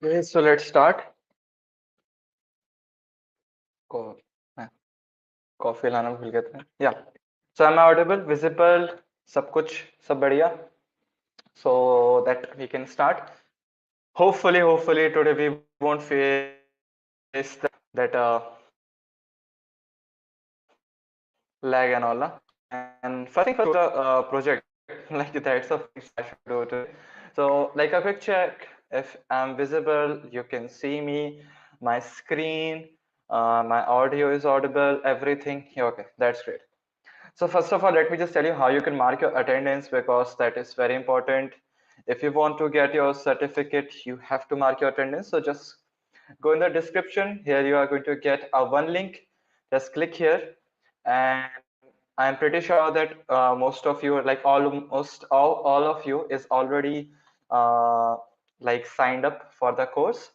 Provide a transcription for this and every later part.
Okay, so let's start. Coffee लाना भूल गए थे. Yeah. So am I audible, visible, सब कुछ सब बढ़िया? So that we can start. Hopefully today we won't face that lag and all. And first thing first, the project like that's a fix I should do today. So like a quick check if I'm visible, you can see me, my screen, my audio is audible, everything. Yeah, okay, that's great. So first of all, let me just tell you how you can mark your attendance, because that is very important. If you want to get your certificate, you have to mark your attendance. So just go in the description. Here you are going to get a one link. Just click here, and I'm pretty sure that most of you, like almost all of you, is already like signed up for the course.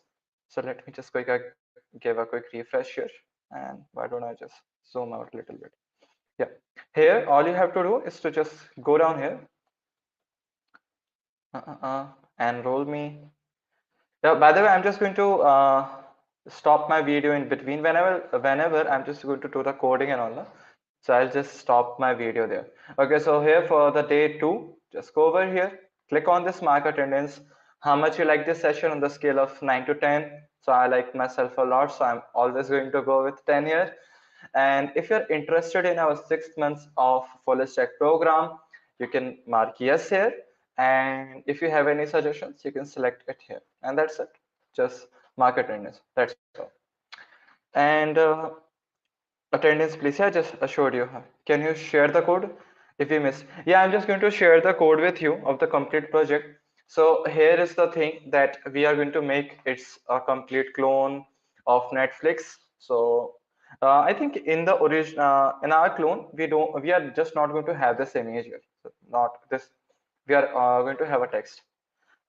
So let me just give a quick refresh here. And why don't I just zoom out a little bit? Yeah, here all you have to do is to just go down here, enroll me. Yeah, by the way, I'm just going to stop my video in between whenever I'm just going to do the coding and all. So I'll just stop my video there. Okay, so here for the day 2, just go over here, click on this mark attendance. How much you like this session on the scale of 9 to 10? So I like myself a lot, so I'm always going to go with 10 here. And if you're interested in our 6 months of full stack program, you can mark yes here. And if you have any suggestions, you can select it here. And that's it. Just mark attendance. That's all. And attendance, please. Yeah, just assured you. Can you share the code if you missed? Yeah, I'm just going to share the code with you of the complete project. So here is the thing that we are going to make. It's a complete clone of Netflix. So I think in the origin, in our clone, we are just not going to have this image here. So not this. We are going to have a text,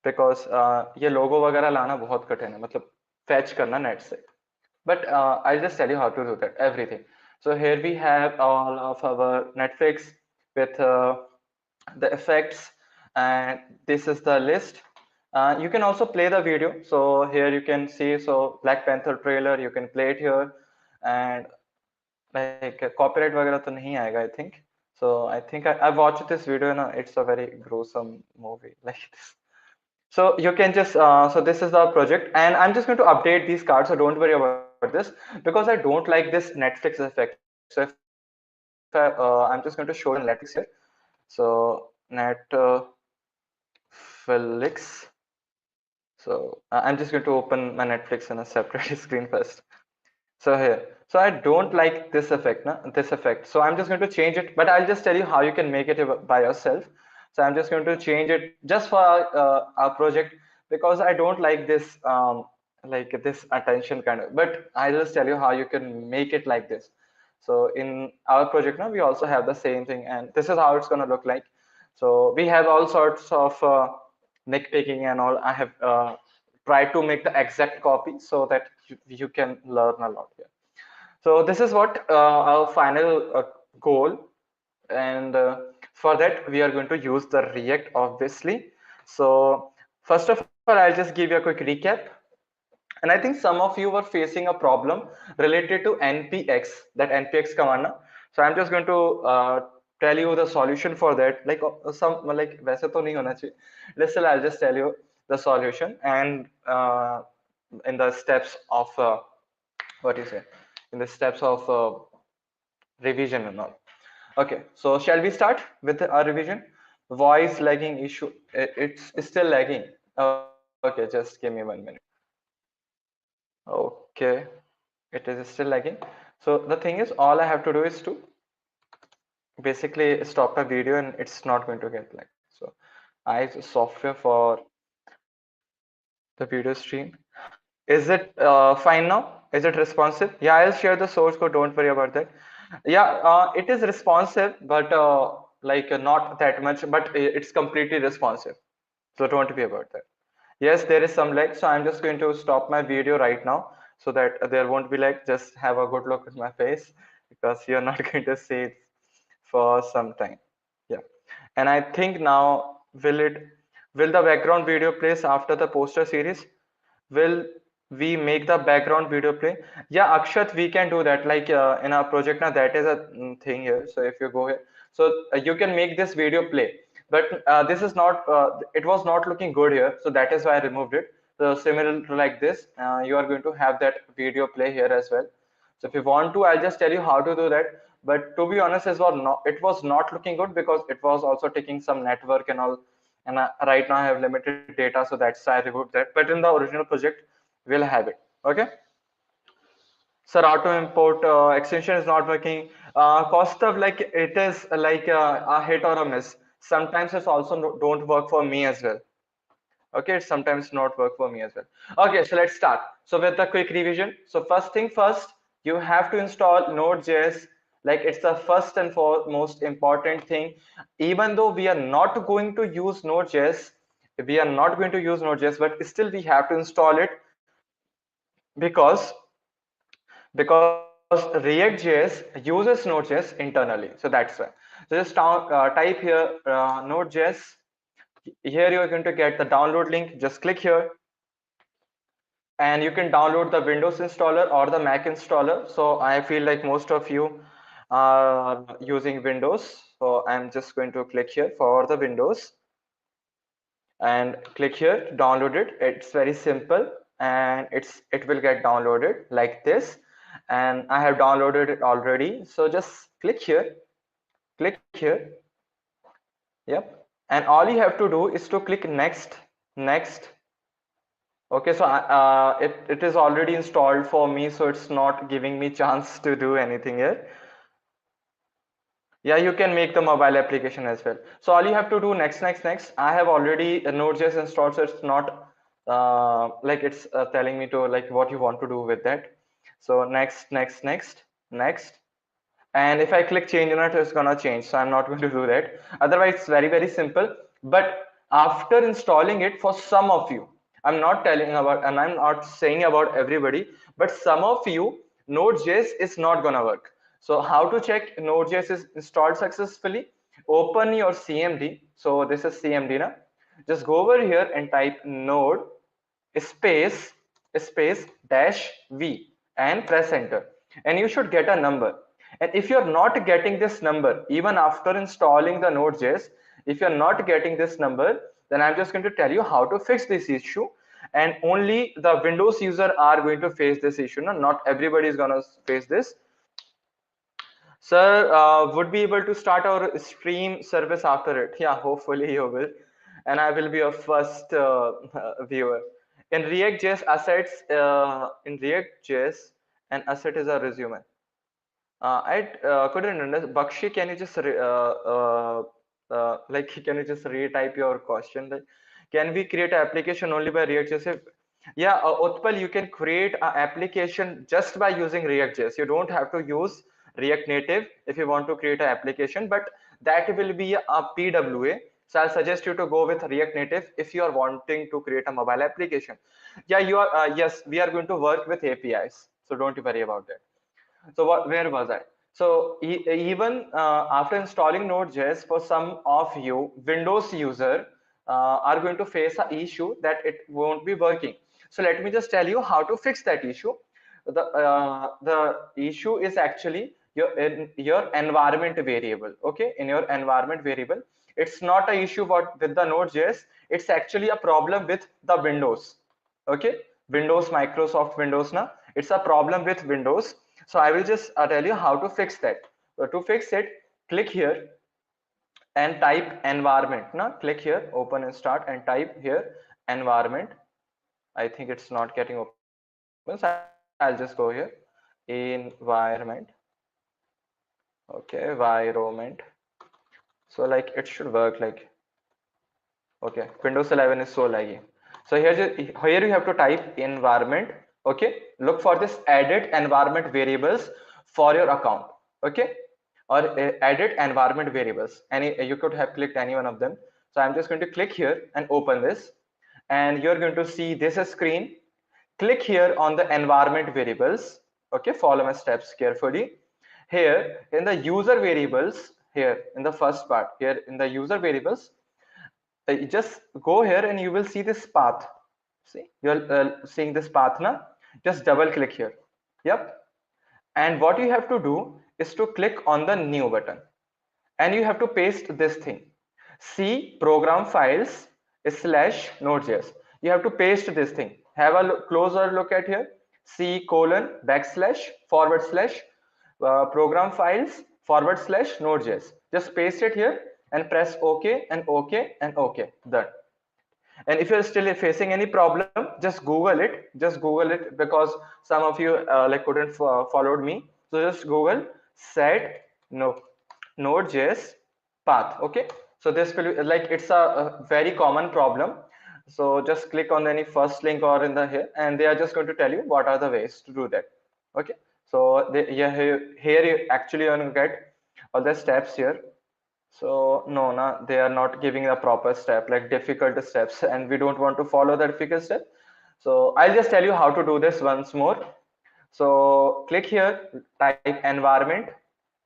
because ये logo वगैरह लाना बहुत कठिन है, मतलब fetch करना net से. But I'll just tell you how to do that, everything. So here we have all of our Netflix with the effects, and this is the list. You can also play the video. So here you can see, so Black Panther trailer, you can play it here. And like copyright वगैरह तो नहीं आएगा, I think. So I think I've watched this video, and it's a very gruesome movie like this. So you can just so this is our project, and I'm just going to update these cards, so don't worry about this, because I don't like this Netflix effect. So if I'm just going to show you Netflix here. So Netflix. So I'm just going to open my Netflix on a separate screen first. So here, so I don't like this effect, this effect. So I'm just going to change it, but I'll just tell you how you can make it by yourself. So I'm just going to change it just for our project, because I don't like this attention kind of, but I'll just tell you how you can make it like this. So in our project now, we also have the same thing, and this is how it's going to look like. So we have all sorts of nitpicking and all. I have tried to make the exact copy so that you can learn a lot here. So this is what our final goal, and for that we are going to use the React, obviously. So first of all, I'll just give you a quick recap. And I think some of you were facing a problem related to npx, that npx command na? So I'm just going to tell you the solution for that, like some like वैसे तो नहीं होना चाहिए, listen, I'll just tell you the solution, and in the steps of what you say, in the steps of revision and all. Okay, so shall we start with our revision? Voice lagging issue, it's still lagging. Okay, just give me 1 minute. Okay, it is still lagging. So the thing is, all I have to do is to basically stop a video and it's not going to get lag. So I use software for the video stream. Is it fine now? Is it responsive? Yeah, I'll share the source code, don't worry about that. Yeah, it is responsive, but like not that much, but it's completely responsive, so don't be about that. Yes, there is some lag, so I'm just going to stop my video right now so that there won't be lag. Just have a good look at my face because you're not going to see it for some time. Yeah, and I think now will the background video plays after the poster series? Will we make the background video play? Yeah, Akshat, we can do that, like in our project now, that is a thing here. So if you go here, so you can make this video play, but this is not it was not looking good here, so that is why I removed it. So similar to like this, you are going to have that video play here as well. So if you want to, I'll just tell you how to do that. But to be honest, it was not looking good because it was also taking some network and all. And right now I have limited data, so that's why I removed that. But in the original project, we'll have it. Okay. Sir, auto import extension is not working. Cost of like it is like a hit or a miss. Sometimes it's also don't work for me as well. Okay, it sometimes not work for me as well. Okay, so let's start. So with the quick revision, so first thing first, you have to install Node.js. Like it's the first and most important thing. Even though we are not going to use Node.js, but still we have to install it because react.js uses Node.js internally, so that's why. So just type here Node.js. Here you are going to get the download link. Just click here and you can download the Windows installer or the Mac installer. So I feel like most of you are using Windows, so I'm just going to click here for the Windows and click here to download it. It's very simple and it will get downloaded like this, and I have downloaded it already. So just click here, click here. Yep, and all you have to do is to click next, next. Okay, so it is already installed for me, so it's not giving me chance to do anything here. Yeah, you can make the mobile application as well. So all you have to do next, next, next. I have already Node.js installed, so it's not like it's telling me to like what you want to do with that. So next, next, next, next. And if I click change unit, it's gonna change, so I'm not going to do that. Otherwise it's very, very simple. But after installing it, for some of you, I'm not telling about, and I'm not saying about everybody, but some of you, Node.js is not gonna work. So how to check Node.js is installed successfully? Open your CMD. So this is CMD now. Just go over here and type node space dash v and press enter, and you should get a number. And if you're not getting this number even after installing the Node.js, if you're not getting this number, then I'm just going to tell you how to fix this issue. And only the Windows user are going to face this issue. No, not everybody is going to face this. Sir, would be able to start our stream service after it. Yeah, hopefully you will. And I will be your first viewer. In React.js assets, an asset is a resume. I couldn't understand. Bakshi, can you just like can you just retype your question? Like, can we create an application only by React.js? Yeah, Utpal, you can create an application just by using React.js. You don't have to use React Native if you want to create an application, but that will be a PWA. So I'll suggest you to go with React Native if you are wanting to create a mobile application. Yeah, you are. Yes, we are going to work with APIs, so don't worry about that. So where was I? So even after installing Node.js, for some of you Windows user are going to face an issue that it won't be working. So let me just tell you how to fix that issue. The issue is actually your environment variable. Okay, in your environment variable, it's not a issue with the Node.js. It's actually a problem with the Windows. Okay, Windows, Microsoft Windows. Now it's a problem with Windows. So I will just tell you how to fix that. To fix it, click here and type environment. Now click here, open and start, and type here environment. I think it's not getting open, so I'll just go here, environment. Okay, environment. So like it should work like, okay, Windows 11 is so laggy. So here you have to type environment. Okay, look for this edit environment variables for your account. Okay, or edit environment variables. You could have clicked any one of them. So I'm just going to click here and open this, and you're going to see this screen. Click here on the environment variables. Okay, follow my steps carefully. Here in the user variables, here in the first part, here in the user variables, just go here and you will see this path. See, you're seeing this path now. Just double click here. Yep. And what you have to do is to click on the new button, and you have to paste this thing. C program files / Node.js. You have to paste this thing. Have a closer look at here. C colon / program files / Node.js. Just paste it here and press OK and OK and OK. Done. And if you're still facing any problem, just Google it. Just Google it, because some of you like couldn't followed me. So just Google set no Node.js path. Okay. So this will be, like, it's a very common problem. So just click on any first link or in the here, and they are just going to tell you what are the ways to do that. Okay. So here you actually are going to get all the steps here. So no, they are not giving a proper step, like difficult steps, and we don't want to follow the difficult step. So I'll just tell you how to do this once more. So click here, type environment,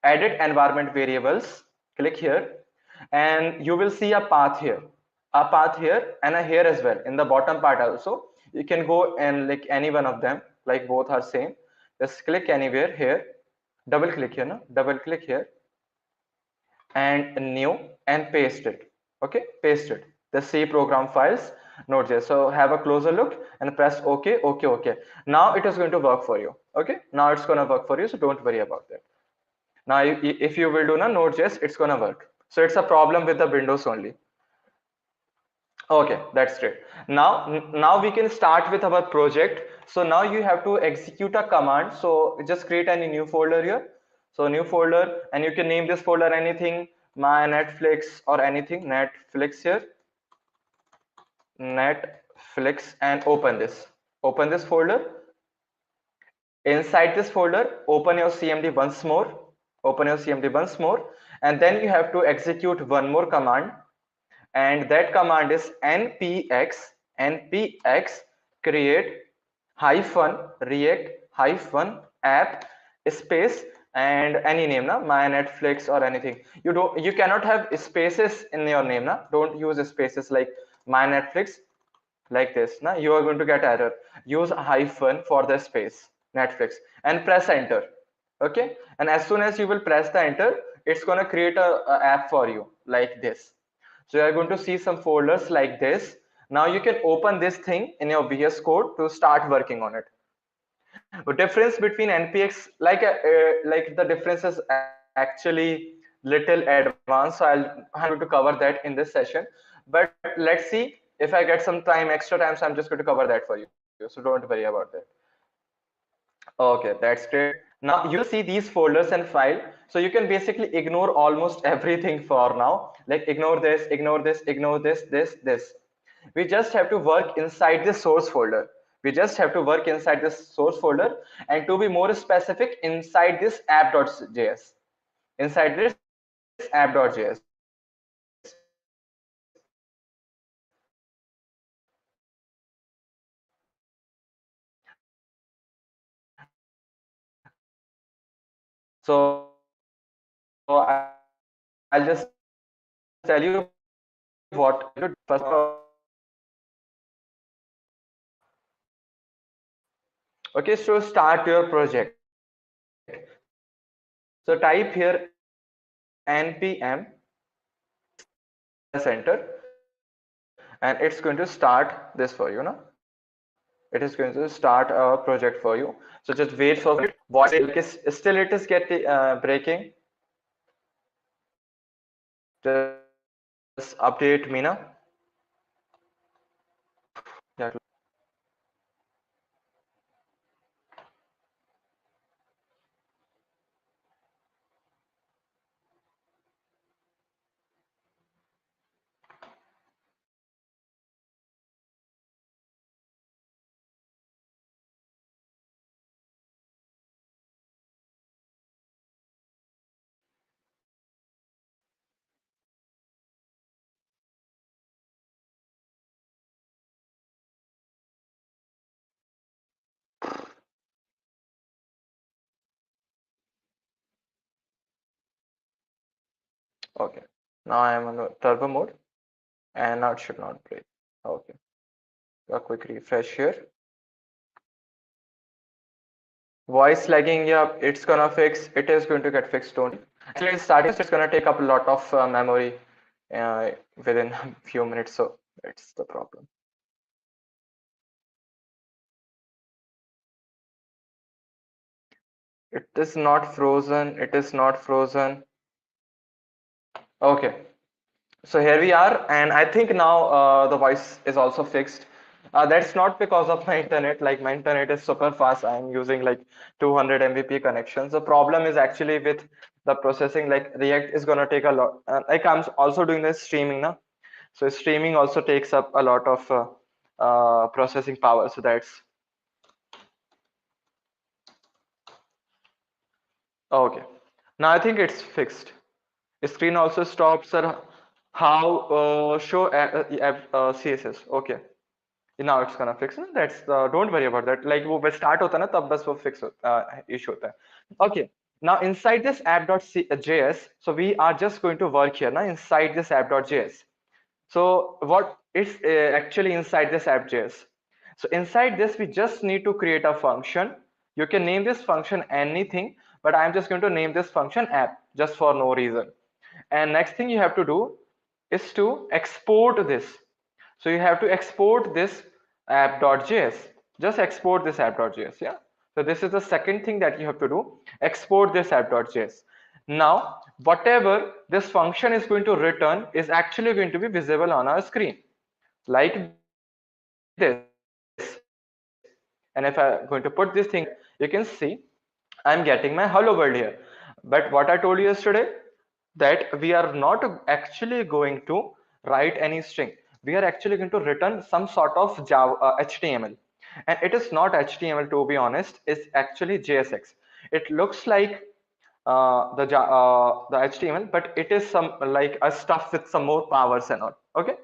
edit environment variables, click here, and you will see a path here and a here as well in the bottom part also. You can go and like any one of them, like both are same. Just click anywhere here, double click here, no? Double click here and new and paste it. Okay, paste it. The C program files Node.js. So have a closer look and press OK, OK, OK. Now it is going to work for you. Okay, now it's going to work for you. So don't worry about that. Now, if you will do Node.js, it's going to work. So it's a problem with the Windows only. Okay, that's great. Now we can start with our project. So now you have to execute a command. So just create any new folder here. So new folder, and you can name this folder anything, my Netflix or anything, Netflix here, Netflix, and open this folder. Inside this folder, open your CMD once more, and then you have to execute one more command, and that command is npx create hyphen react hyphen app space and any name, na, my Netflix or anything. You cannot have spaces in your name, na. Don't use spaces like my Netflix like this, na. You are going to get error. Use hyphen for the space Netflix and press enter. Okay, and as soon as you will press the enter, it's going to create a app for you like this. So you are going to see some folders like this. Now you can open this thing in your VS Code to start working on it. The difference between npx, like the difference is actually little advanced. So I'm going to cover that in this session. But let's see, if I get some time, extra time, so I'm just going to cover that for you. So don't worry about that. Okay, that's great. Now you will see these folders and file. So you can basically ignore almost everything for now. Like ignore this, ignore this, ignore this, this. We just have to work inside this source folder. We just have to work inside this source folder, and to be more specific, inside this app.js. Inside this app.js. So I'll just tell you what first Okay, so start your project. So type here npm press enter, and it's going to start this for you now. It is going to start a project for you. So just wait for voice, like still it is getting breaking. Just update me now. Yeah. Okay. Now I am on the turbo mode, and now it should not break. Okay. A quick refresh here. Voice lagging, yeah, it's gonna fix. It is going to get fixed. Don't. Actually, it's starting. So it's gonna take up a lot of memory within a few minutes. So that's the problem. It is not frozen. It is not frozen. Okay. So here we are, and I think now the voice is also fixed. That's not because of my internet. Like my internet is super fast. I'm using like 200 Mbps connections. The problem is actually with the processing. Like React is gonna take a lot. Like I'm also doing this streaming now. So streaming also takes up a lot of processing power. So that's okay. Now I think it's fixed. Screen also stops how show CSS. Okay. Now it's gonna fix. That's don't worry about that. Like वो start होता है ना तब बस वो fix issue होता है. Okay. Now inside this app.js, so we are just going to work here now inside this app.js. So what is actually inside this app.js? So inside this, we just need to create a function. You can name this function anything, but I'm just going to name this function app just for no reason. And next thing you have to do is to export this. So you have to export this app.js. Just export this app.js. Yeah. So this is the second thing that you have to do. Export this app.js. Now, whatever this function is going to return is actually going to be visible on our screen like this. And if I'm going to put this thing here, you can see I'm getting my hello world here. But what I told you yesterday, that we are not actually going to write any string. We are actually going to return some sort of Java, HTML. And it is not HTML, to be honest, it's actually JSX. It looks like the HTML, but it is some like a stuff with some more powers and all. Okay.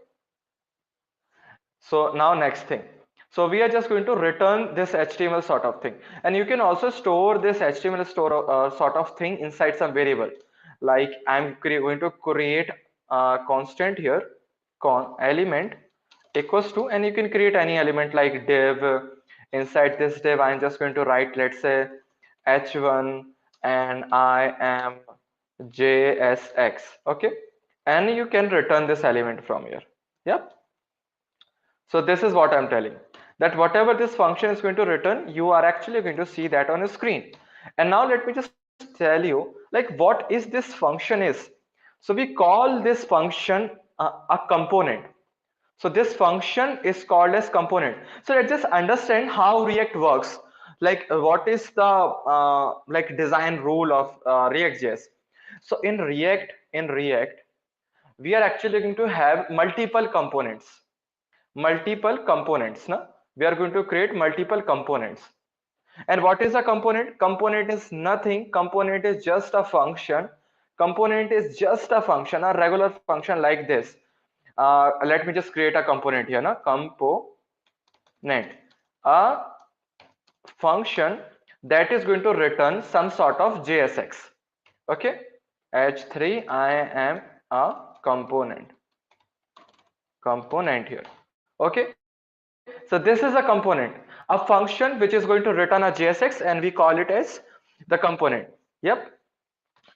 So now next thing. So we are just going to return this HTML sort of thing. And you can also store this HTML sort of thing inside some variable. Like I'm going to create a constant here, element equals to, and you can create any element like div. Inside this div, I'm just going to write, let's say, h1 and I am JSX. Okay. And you can return this element from here. Yep. So this is what I'm telling, that whatever this function is going to return, you are actually going to see that on your screen. And now let me just tell you like what is this function is. So we call this function a component. So this function is called as component. So let's just understand how React works. Like what is the like design rule of React.js. So in React, we are actually going to have multiple components. Now we are going to create multiple components. And what is a component? Component is nothing. Component is just a function. Component is just a function, a regular function like this. Let me just create a component here. Component, a function that is going to return some sort of JSX. Okay, h3 I am a component here. Okay, so this is a component. a function which is going to return a JSX, and we call it as the component. Yep.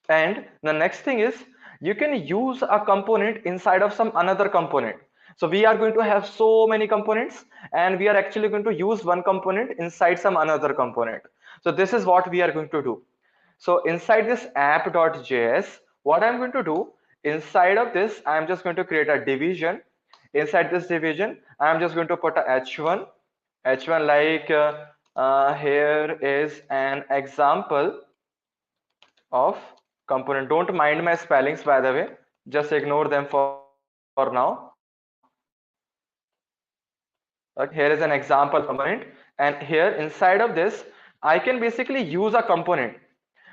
And the next thing is, you can use a component inside of some another component. So we are going to have so many components, and we are actually going to use one component inside some another component. So this is what we are going to do. So inside this app.js, what I'm going to do, inside of this, I'm just going to create a division. Inside this division, I'm just going to put a h1 like here is an example of component. Don't mind my spellings, by the way, just ignore them for now. Okay, here is an example of component, and here inside of this I can basically use a component.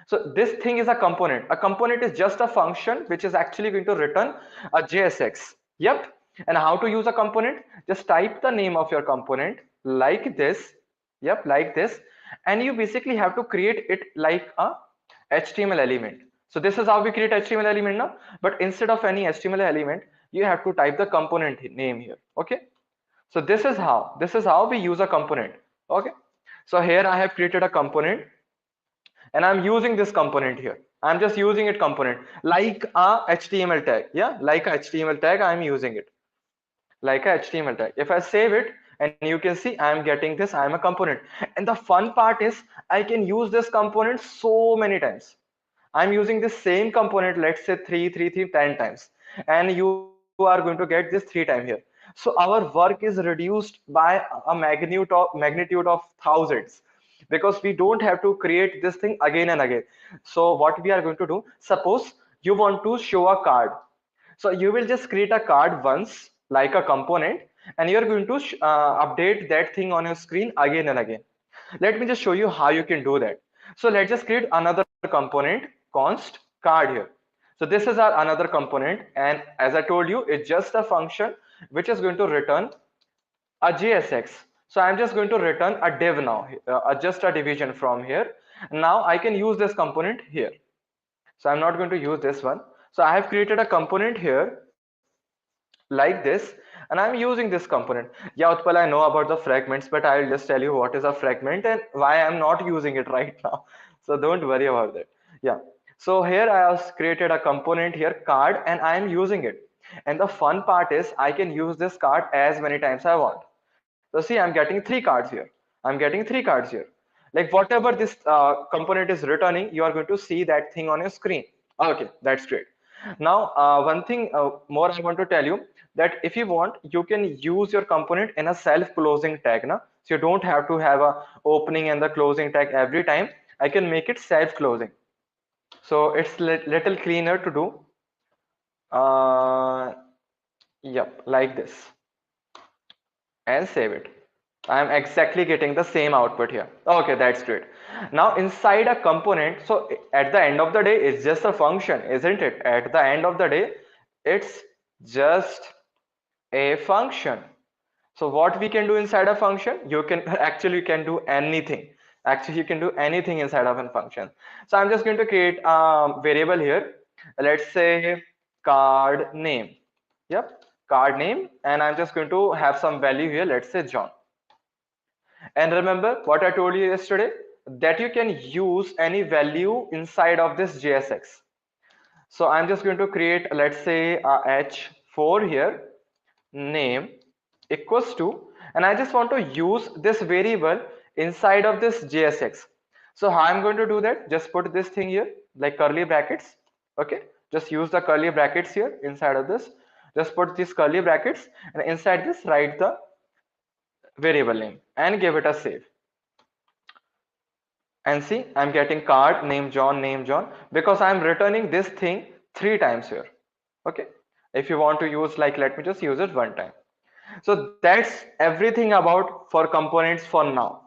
So this thing is a component. A component is just a function which is actually going to return a JSX. Yep. And how to use a component? Just type the name of your component like this. Yep, like this. And you basically have to create it like a HTML element. So this is how we create HTML element now. But instead of any HTML element, you have to type the component name here. Okay. So this is how we use a component. Okay. So here I have created a component, and I'm using this component here. I'm just using it component like a HTML tag. Yeah, like a HTML tag, I'm using it like a HTML tag. If I save it, and you can see I'm getting this, I'm a component. And the fun part is I can use this component so many times. I'm using the same component, let's say 10 times, and you are going to get this 3 times here. So our work is reduced by a magnitude of thousands, because we don't have to create this thing again and again. So what we are going to do, suppose you want to show a card. So you will just create a card once like a component, and you're going to update that thing on your screen again and again. Let me just show you how you can do that. So let's just create another component, const card here. So this is our another component, and as I told you, it's just a function which is going to return a JSX. So I'm just going to return a div now, just a division from here. Now I can use this component here. So I'm not going to use this one. So I have created a component here like this, and I'm using this component. Yeah, Utpal, I know about the fragments, but I'll just tell you what is a fragment and why I'm not using it right now. So don't worry about that. Yeah. So here I have created a component here, card, and I'm using it. And the fun part is I can use this card as many times I want. So see, I'm getting 3 cards here. I'm getting 3 cards here. Like whatever this component is returning, you are going to see that thing on your screen. Okay, that's great. Now, one thing more I want to tell you, that if you want, you can use your component in a self-closing tag. Na? So you don't have to have a opening and the closing tag every time. I can make it self-closing. So it's little cleaner to do. Yep, like this. And save it. I'm exactly getting the same output here. Okay, that's great. Now inside a component, so at the end of the day, it's just a function, isn't it? At the end of the day, it's just a function. So what we can do inside a function, you can actually can do anything. Actually, you can do anything inside of a function. So I'm just going to create a variable here. Let's say card name. Yep, card name, and I'm just going to have some value here. Let's say John. And remember what I told you yesterday, that you can use any value inside of this JSX. So I'm just going to create, let's say h4 here, name equals to, and I just want to use this variable inside of this JSX. So how I'm going to do that? Just put this thing here like curly brackets. Okay, just use the curly brackets here inside of this. Just put these curly brackets, and inside this write the variable name and give it a save. And see, I'm getting card name John, because I'm returning this thing 3 times here. Okay, if you want to use, like, let me just use it 1 time. So that's everything about for components for now.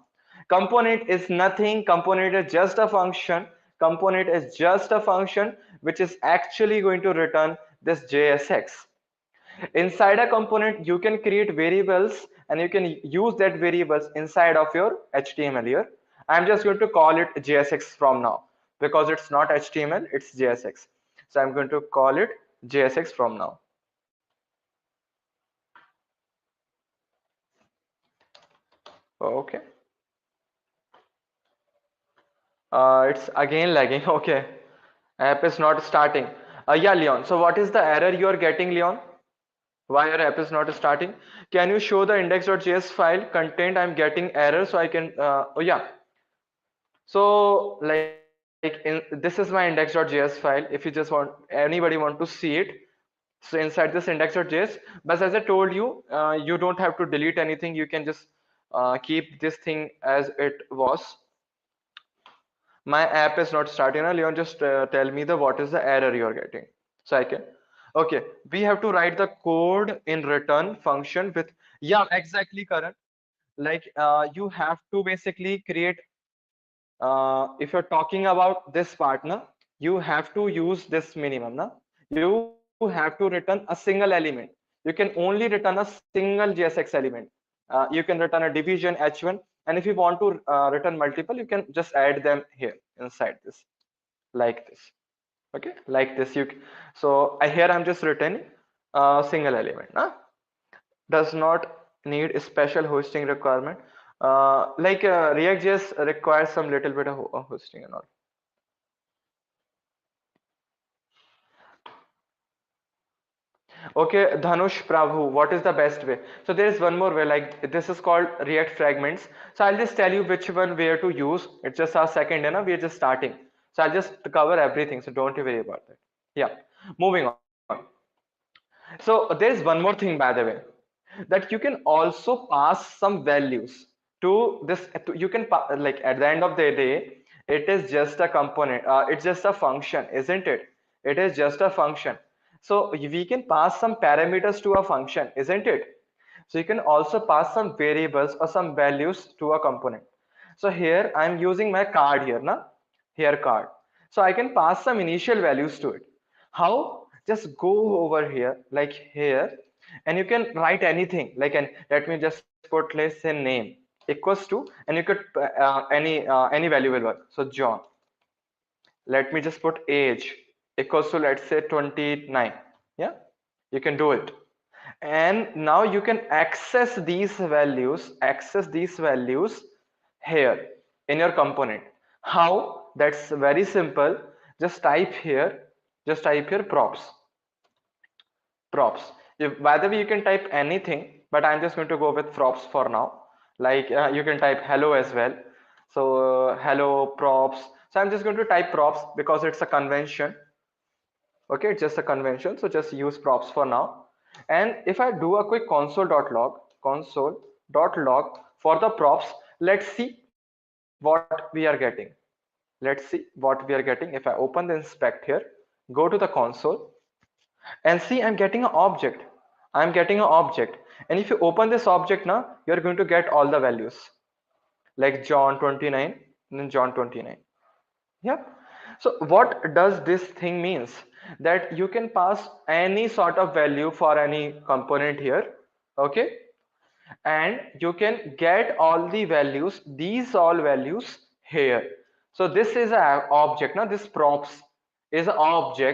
Component is nothing. Component is just a function. Component is just a function which is actually going to return this JSX. Inside a component, you can create variables, and you can use that variables inside of your HTML here. I'm just going to call it JSX from now, because it's not HTML, it's JSX. So I'm going to call it JSX from now. Okay. It's again lagging. Okay. App is not starting. Yeah, Leon. So what is the error you are getting, Leon? Why your app is not starting? Can you show the index.js file content? I'm getting error, so I can. Oh yeah. So like this is my index.js file. If you just want anybody want to see it, so inside this index.js, but as I told you, you don't have to delete anything. You can just keep this thing as it was. My app is not starting now. Leon, just tell me the what is the error you are getting, so I can. Okay, we have to write the code in return function with, yeah, exactly, Karan. Like you have to basically create, if you're talking about this partner, you have to use this minimum na. You have to return a single element. You can only return a single JSX element. You can return a division h1, and if you want to return multiple, you can just add them here inside this, like this. Okay, like this. So here I'm just returning a single element na. Does not need a special hosting requirement. Like reactjs requires some little bit of hosting and all. Okay, Dhanush Prabhu, what is the best way? So there is one more way, like this is called react fragments. So I'll just tell you which one where to use. It's just our second, we are just starting, so I'll just cover everything, so don't you worry about that. Yeah, moving on. So there's one more thing, by the way, that you can also pass some values to this. You can like at the end of the day, it is just a component. It's just a function, isn't it? It is just a function. So we can pass some parameters to a function, isn't it? So you can also pass some variables or some values to a component. So here I'm using my card here, na? Here card. So I can pass some initial values to it. How? Just go over here, like here, and you can write anything. Like, and let me just put, let's say, name equals to, and you could any value will work. So John. Let me just put age equals to, let's say, 29. Yeah, you can do it. And now you can access these values here in your component. How? That's very simple. Just type here, props. By the way, you can type anything, but I'm just going to go with props for now. Like you can type hello as well. So hello props. So I'm just going to type props because it's a convention. Okay, it's just a convention, so just use props for now. And if I do a quick console.log for the props, let's see what we are getting. Let's see what we are getting. If I open the inspect here, go to the console, and see, I'm getting an object. And if you open this object now, you're going to get all the values, like John 29 and then John 29. Yeah. So what does this thing means? That you can pass any sort of value for any component here. Okay. And you can get all the values, these all values here. So this is an object. Now this props is an object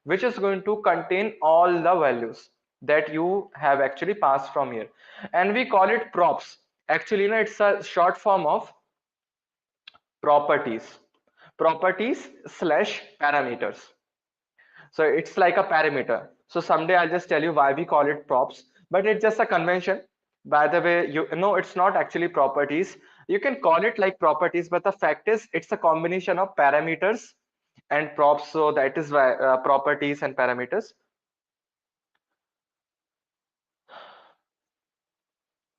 which is going to contain all the values that you have actually passed from here. And we call it props. Actually, it's a short form of properties slash parameters. So it's like a parameter. So someday I'll just tell you why we call it props, but it's just a convention. By the way, you know, it's not actually properties. You can call it like properties, but the fact is it's a combination of parameters and props. So that is why properties and parameters.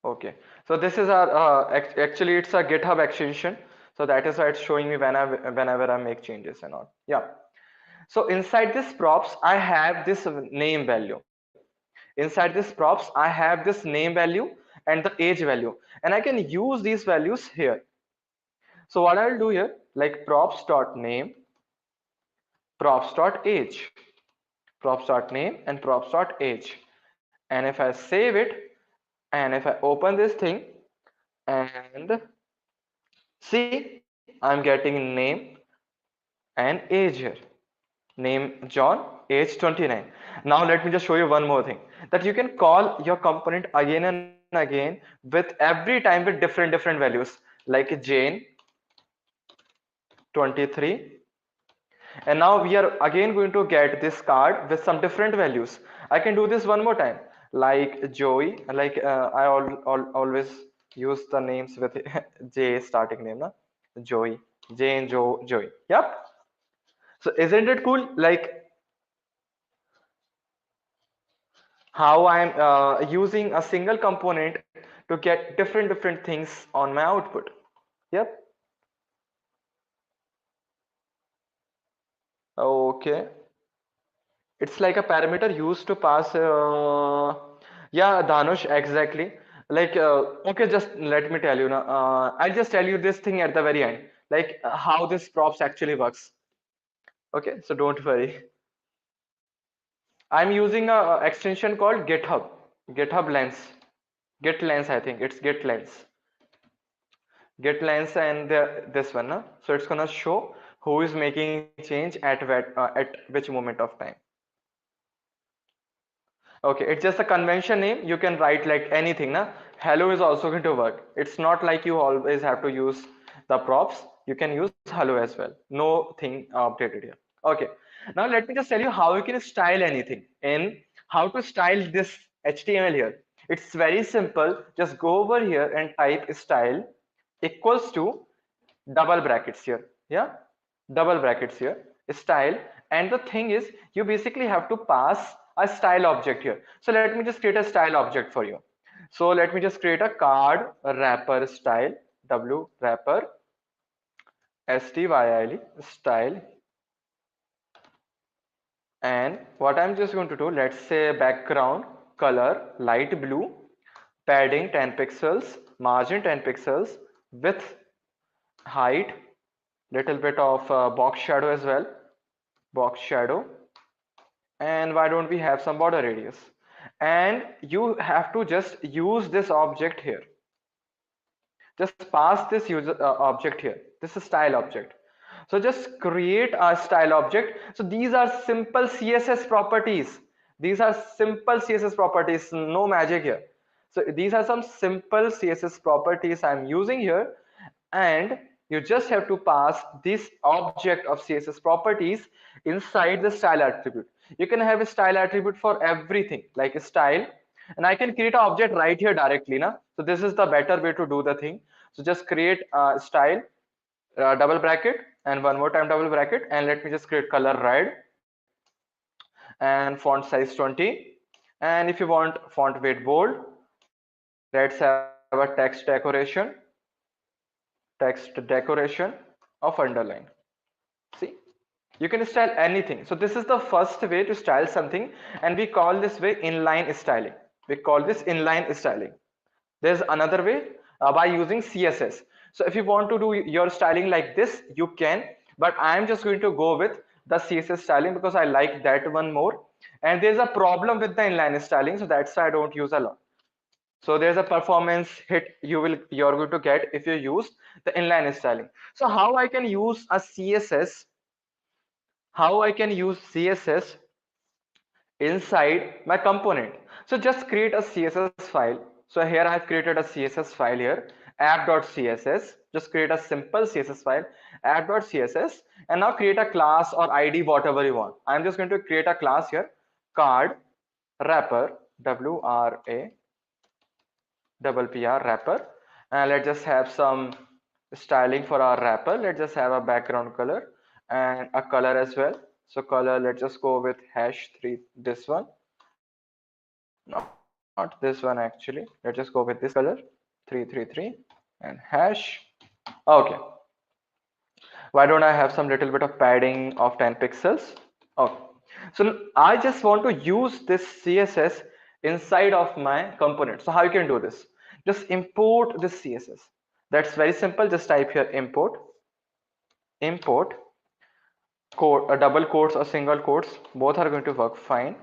Okay, so this is our actually it's a GitHub extension. So that is why it's showing me whenever I make changes and all. Yeah. So inside this props, I have this name value. Inside this props, I have this name value and the age value, and I can use these values here. So what I'll do here, like props.name, props.age, props.name and props.age. And if I save it, and if I open this thing, and see, I'm getting name and age here. Name John, age 29. Now let me just show you one more thing, that you can call your component again and again with every time with different values, like Jane, 23. And now we are again going to get this card with some different values. I can do this one more time, like Joey, like always use the names with J starting name, na? Joey, J and Joey. Yep. So isn't it cool? Like how I'm using a single component to get different things on my output. Yep. Okay. It's like a parameter used to pass. Yeah, Dhanush, exactly. Like, okay, just let me tell you now. I'll just tell you this thing at the very end, like how this props actually works. Okay, so don't worry. I'm using a extension called GitHub, GitHub Lens, Git Lens. I think it's Git Lens, Git Lens, and this one. So it's gonna show who is making change at which moment of time. Okay, it's just a convention name. You can write like anything, na? Hello is also going to work. It's not like you always have to use the props. You can use hello as well. No thing updated here. Okay. Now let me just tell you how you can style anything in how to style this HTML here. It's very simple. Just go over here and type style equals to double brackets here. Yeah, double brackets here, style. And the thing is, you basically have to pass a style object here. So let me just create a style object for you. So let me just create a card wrapper style, w wrapper style style. And what I'm just going to do, let's say background color light blue, padding 10 pixels, margin 10 pixels, width, height, little bit of box shadow as well, box shadow. And why don't we have some border radius? And you have to just use this object here, just pass this user object here. This is style object. So just create a style object. So these are simple CSS properties. These are simple CSS properties, no magic here. So these are some simple CSS properties I'm using here, and you just have to pass this object of CSS properties inside the style attribute. You can have a style attribute for everything, like a style, and I can create an object right here directly now. So this is the better way to do the thing. So just create a style, double bracket, and one more time double bracket, and let me just create color red and font size 20. And if you want font weight bold, let's have a text decoration of underline. See, you can style anything. So this is the first way to style something, and we call this way inline styling. We call this inline styling. There's another way by using CSS. So if you want to do your styling like this, you can, but I'm just going to go with the CSS styling because I like that one more. And there's a problem with the inline styling, so that's why I don't use a lot. So there's a performance hit you're going to get if you use the inline styling. So how I can use a CSS, how I can use CSS inside my component. So just create a CSS file. So here I've created a CSS file here, app.css. Just create a simple CSS file, app.css, and now create a class or ID, whatever you want. I'm just going to create a class here, card wrapper, WRA double PR wrapper, and let's just have some styling for our wrapper. Let's just have a background color and a color as well. So color, let's just go with #3, this one, not this one actually. Let's just go with this color, 333 and hash. Okay, why don't I have some little bit of padding of 10 pixels? Okay, so I just want to use this CSS inside of my component. So how you can do this? Just import this CSS. That's very simple. Just type here import quote, double quotes or single quotes, both are going to work fine.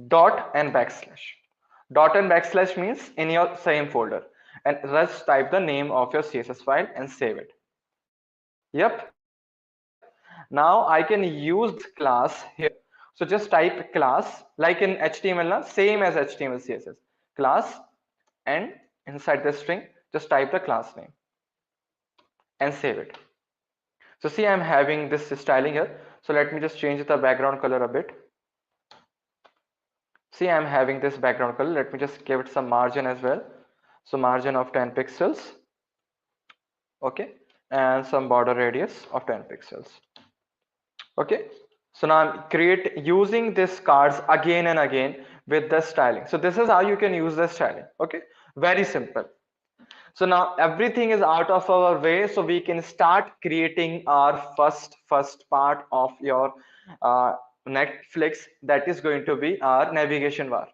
Dot and backslash. Dot and backslash means in your same folder, and just type the name of your CSS file and save it. Yep. Now I can use class here. So just type class like in HTML, same as HTML CSS. Class, and inside the string, just type the class name and save it. So see, I'm having this styling here. So let me just change the background color a bit. See, I'm having this background color. Let me just give it some margin as well. So margin of 10 pixels. Okay. And some border radius of 10 pixels. Okay. So now I'm using this cards again and again with the styling. So this is how you can use the styling. Okay. Very simple. So now everything is out of our way, so we can start creating our first part of your Netflix, that is going to be our navigation bar.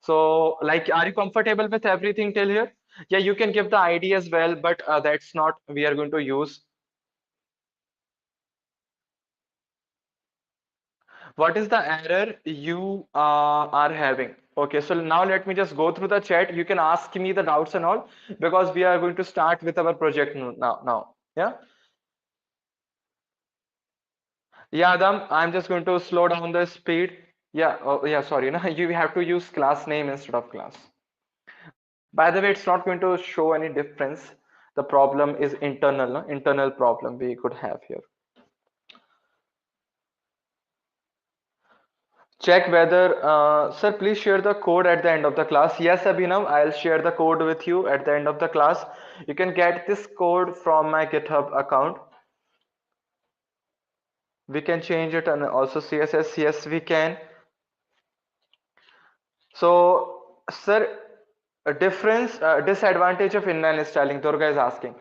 So like, are you comfortable with everything till here? Yeah, you can give the ID as well, but that's not we are going to use. What is the error you are having? Okay, so now let me just go through the chat. You can ask me the doubts and all, because we are going to start with our project now. Yeah. Yeah, Adam, I'm just going to slow down the speed. Yeah, oh, yeah, sorry. No, you have to use class name instead of class. By the way, it's not going to show any difference. The problem is internal, no? Internal problem we could have here. Check whether, sir, please share the code at the end of the class. Yes, Abhinav, I'll share the code with you at the end of the class. You can get this code from my GitHub account. We can change it and also CSS. Yes, we can. So, sir, a difference, disadvantage of inline styling, Durga is asking.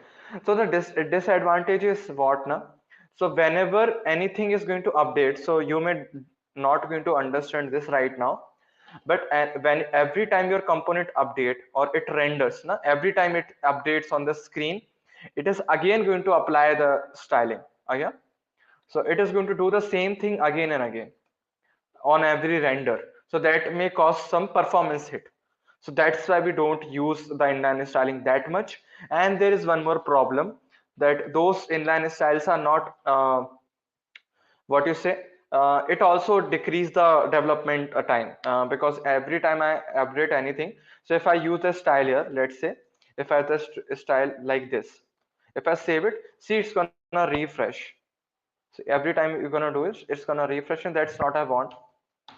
So the disadvantage is what now? So whenever anything is going to update, so you may not going to understand this right now, but when every time your component update or it renders, na, every time it updates on the screen, it is again going to apply the styling. Yeah. So it is going to do the same thing again and again on every render, so that may cause some performance hit. So that's why we don't use the inline styling that much. And there is one more problem, that those inline styles are not what you say, it also decrease the development time, because every time I update anything, so if I use a style here, let's say if I just style like this, if I save it, see, it's gonna refresh. So every time you're gonna do it, it's gonna refresh, and that's not I want.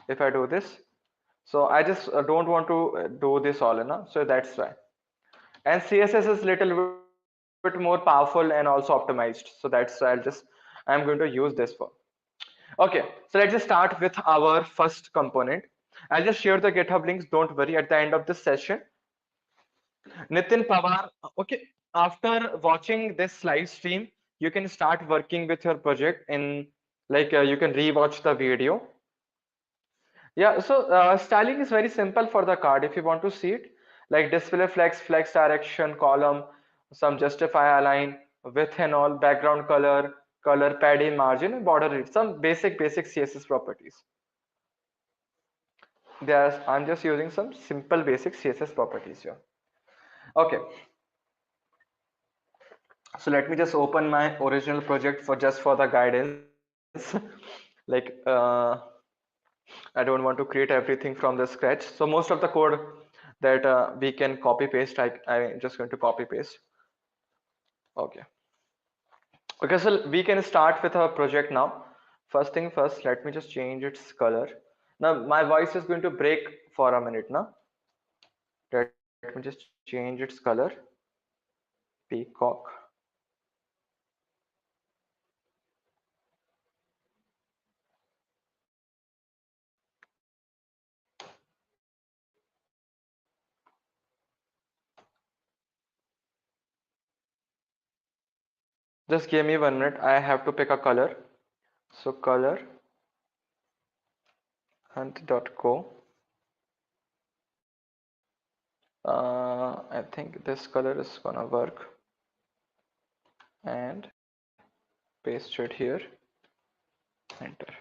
If I do this, so I just don't want to do this all, na? So that's why. And CSS is little bit more powerful and also optimized, so that's why I'm going to use this for. Okay, so let's just start with our first component. I'll just share the GitHub links, don't worry, at the end of this session. Nitin Pawar, okay, after watching this live stream, you can start working with your project in, like, you can rewatch the video. Yeah, so styling is very simple for the card. If you want to see it, like display flex, flex direction, column, some justify align, width and all, background color, color padding, margin, and border read, some basic CSS properties. I'm just using some simple basic CSS properties here. Okay, so let me just open my original project for just for the guidance. Like, I don't want to create everything from the scratch. So most of the code that we can copy paste, I'm just going to copy paste. Okay. Okay, so we can start with our project now. First thing first, let me just change its color. Now my voice is going to break for a minute now. Let me just change its color. Peacock. Just give me 1 minute. I have to pick a color. So color hunt.co. I think this color is gonna work, and paste it here. Enter.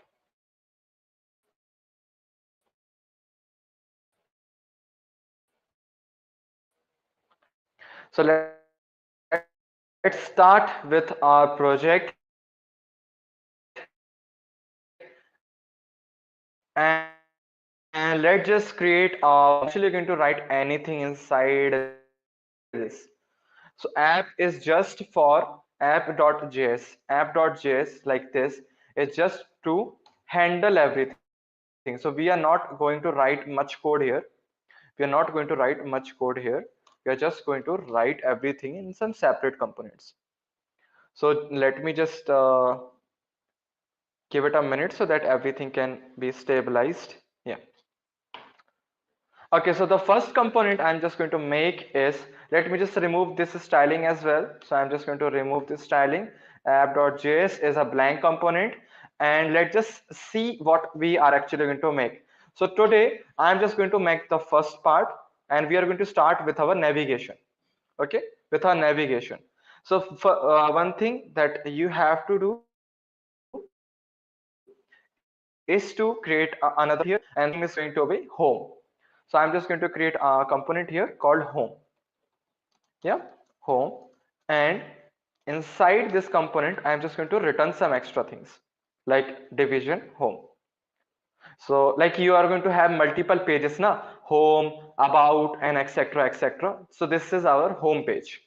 So let's start with our project, and let's just create actually going to write anything inside this. So app is just for app.js like this is just to handle everything. So we are not going to write much code here. We are not going to write much code here. We are just going to write everything in some separate components. So let me just give it a minute so that everything can be stabilized. Yeah. Okay, so the first component I'm just going to make is, let me just remove this styling as well. So I'm just going to remove this styling. App.js is a blank component, and let's just see what we are actually going to make. So today I'm just going to make the first part, and we are going to start with our navigation. Okay, with our navigation. So for one thing that you have to do is to create another component here, and the name is going to be home. So I'm just going to create a component here called home. Yeah, home. And inside this component I'm just going to return some extra things like division home. So like you are going to have multiple pages now, home, about, and etc etc. So this is our home page.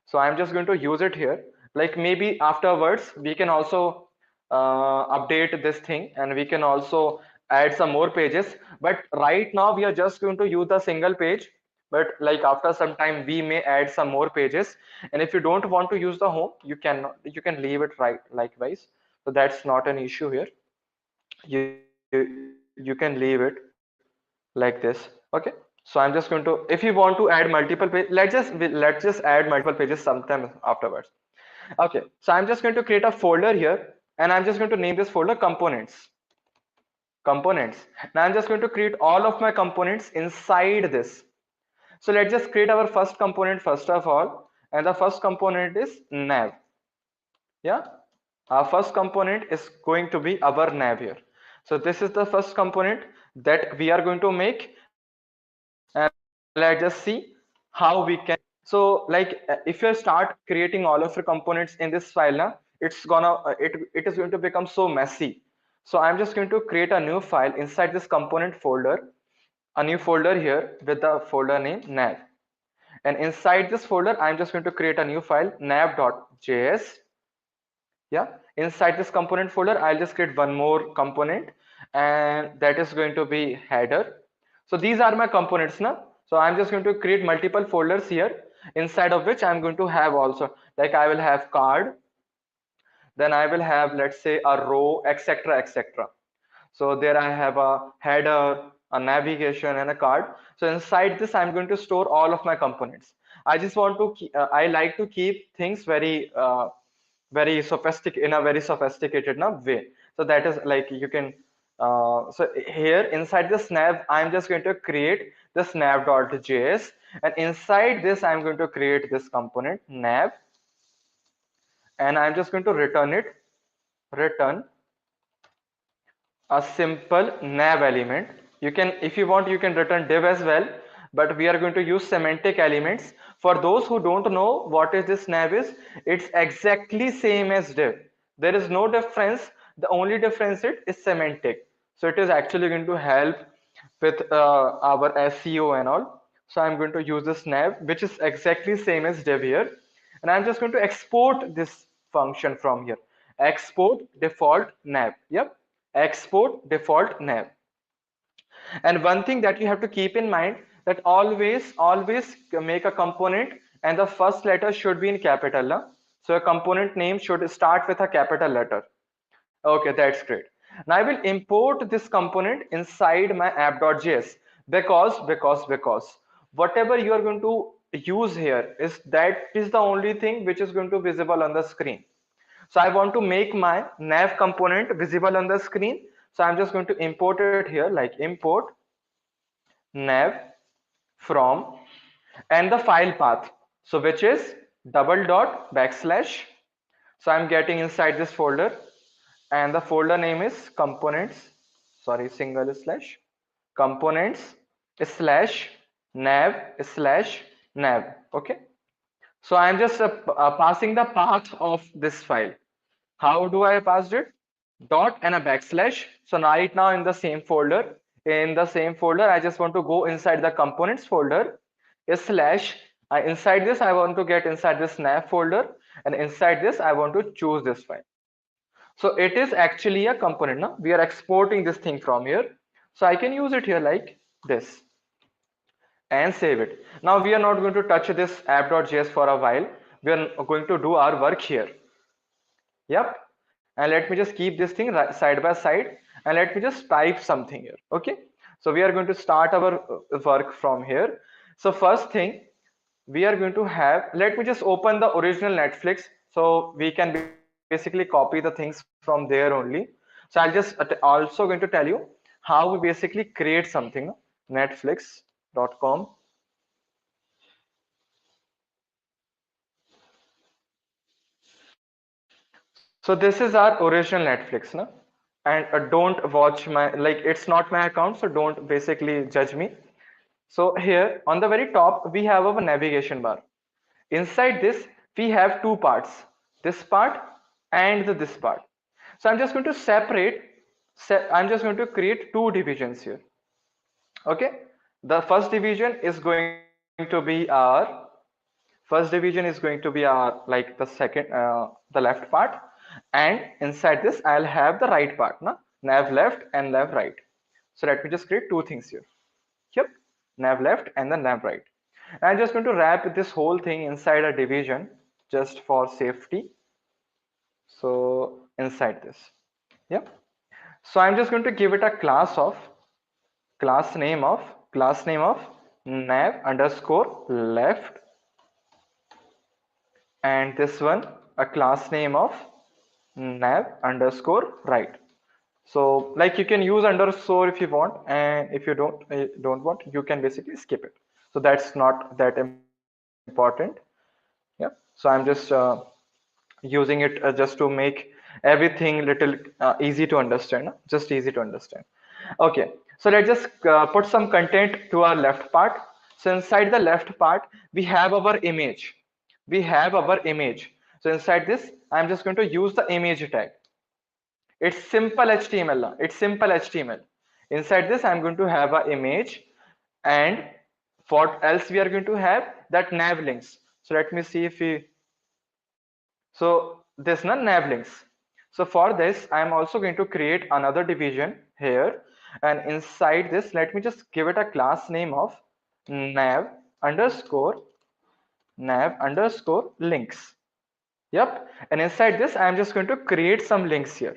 So I'm just going to use it here. Like maybe afterwards we can also update this thing, and we can also add some more pages, but right now we are just going to use the single page. But like after some time we may add some more pages, and if you don't want to use the home, you can leave it right likewise. So that's not an issue here. You can leave it like this. Okay, so I'm just going to, if you want to add multiple page, let's just add multiple pages sometime afterwards. Okay, so I'm just going to create a folder here, and I'm just going to name this folder components. Now I'm just going to create all of my components inside this. So let's just create our first component first of all, and the first component is nav. Yeah, our first component is going to be our nav here. So this is the first component that we are going to make, and let's just see how we can. So like if you start creating all of your components in this file now, it is going to become so messy. So I'm just going to create a new file inside this component folder, a new folder here with the folder name nav. And inside this folder I'm just going to create a new file nav.js. Yeah, inside this component folder I'll just create one more component, and that is going to be header. So these are my components now. So I'm just going to create multiple folders here, inside of which I'm going to have also, like I will have card, then I will have, let's say, a row, etc etc. So there I have a header, a navigation, and a card. So inside this I'm going to store all of my components. I just want to I like to keep things very sophisticated, in a very sophisticated way. So that is like you can so here inside this nav I'm just going to create this nav.js, and inside this I'm going to create this component nav, and I'm just going to return a simple nav element. You can, if you want, you can return div as well, but we are going to use semantic elements. For those who don't know what is this nav is, it's exactly same as div. There is no difference. The only difference is semantic. So it is actually going to help with our SEO and all. So I'm going to use this nav, which is exactly same as div here, and I'm just going to export this function from here. Export default nav. Yep, export default nav. And one thing that you have to keep in mind, that always make a component and the first letter should be in capital. Huh? So a component name should start with a capital letter. Okay, that's great. Now I will import this component inside my app.js, because whatever you are going to use here is the only thing which is going to visible on the screen. So I want to make my nav component visible on the screen. So I'm just going to import it here, like import nav from, and the file path, so which is double dot backslash. So I'm getting inside this folder, and the folder name is components, sorry, single slash components slash nav slash nav. Okay, so I'm just passing the path of this file. How do I pass it? Dot and a backslash. So right now in the same folder, I just want to go inside the components folder, a slash. Inside this, I want to get inside this nav folder, and inside this I want to choose this file. So it is actually a component. Now we are exporting this thing from here, so I can use it here like this and save it. Now we are not going to touch this app.js for a while. We are going to do our work here. Yep. And let me just keep this thing side by side, and let me just type something here. Okay, so we are going to start our work from here. So first thing we are going to have, let me just open the original Netflix so we can basically copy the things from there only. So I'll just also going to tell you how we basically create something. Netflix.com. So this is our original Netflix, na? And don't watch my, like, it's not my account, so don't basically judge me. So here on the very top we have our navigation bar. Inside this we have two parts, this part and this part. So I'm just going to I'm just going to create two divisions here. Okay, the first division is going to be our like the second the left part, and inside this I'll have the right part, na? Nav left and nav right. So let me just create two things here. Yep, nav left and then nav right. And I'm just going to wrap this whole thing inside a division just for safety. So inside this, yep. So I'm just going to give it a class name of nav underscore left, and this one a class name of nav underscore right. So like you can use underscore if you want, and if you don't want, you can basically skip it. So that's not that important. Yeah, so I'm just using it just to make everything little easy to understand, just easy to understand. Okay, so let's just put some content to our left part. So inside the left part we have our image, so inside this I'm just going to use the image tag. It's simple HTML. It's simple HTML. Inside this I'm going to have an image, and what else we are going to have, that nav links. So let me see if we, so this na nav links. So for this I am also going to create another division here, and inside this let me just give it a class name of nav underscore links. Yep, and inside this I am just going to create some links here.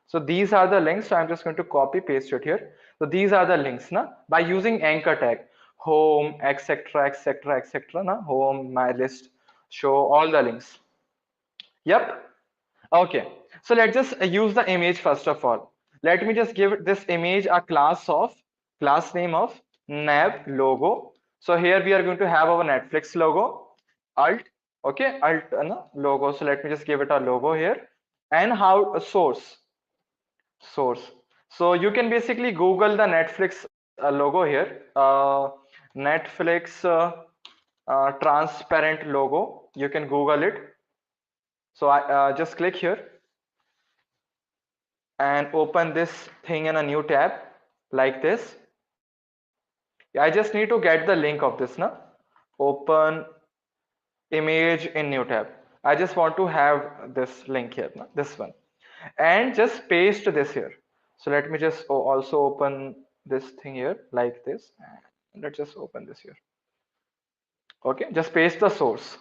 So these are the links, so I'm just going to copy paste it here. So these are the links, na, by using anchor tag, home, etc, etc, etc, na, home, my list, show, all the links. Yep. Okay, so let's just use the image first of all. Let me just give this image a class name of nav logo. So here we are going to have our Netflix logo, alt. Okay, alt no, logo. So let me just give it a logo here, and how source. So you can basically Google the Netflix logo here. Netflix transparent logo. You can Google it. So I just click here and open this thing in a new tab like this. I just need to get the link of this, na. Open image in new tab. I just want to have this link here, na, this one, and just paste this here. So let me just also open this thing here like this, and let's just open this here. Okay, just paste the source.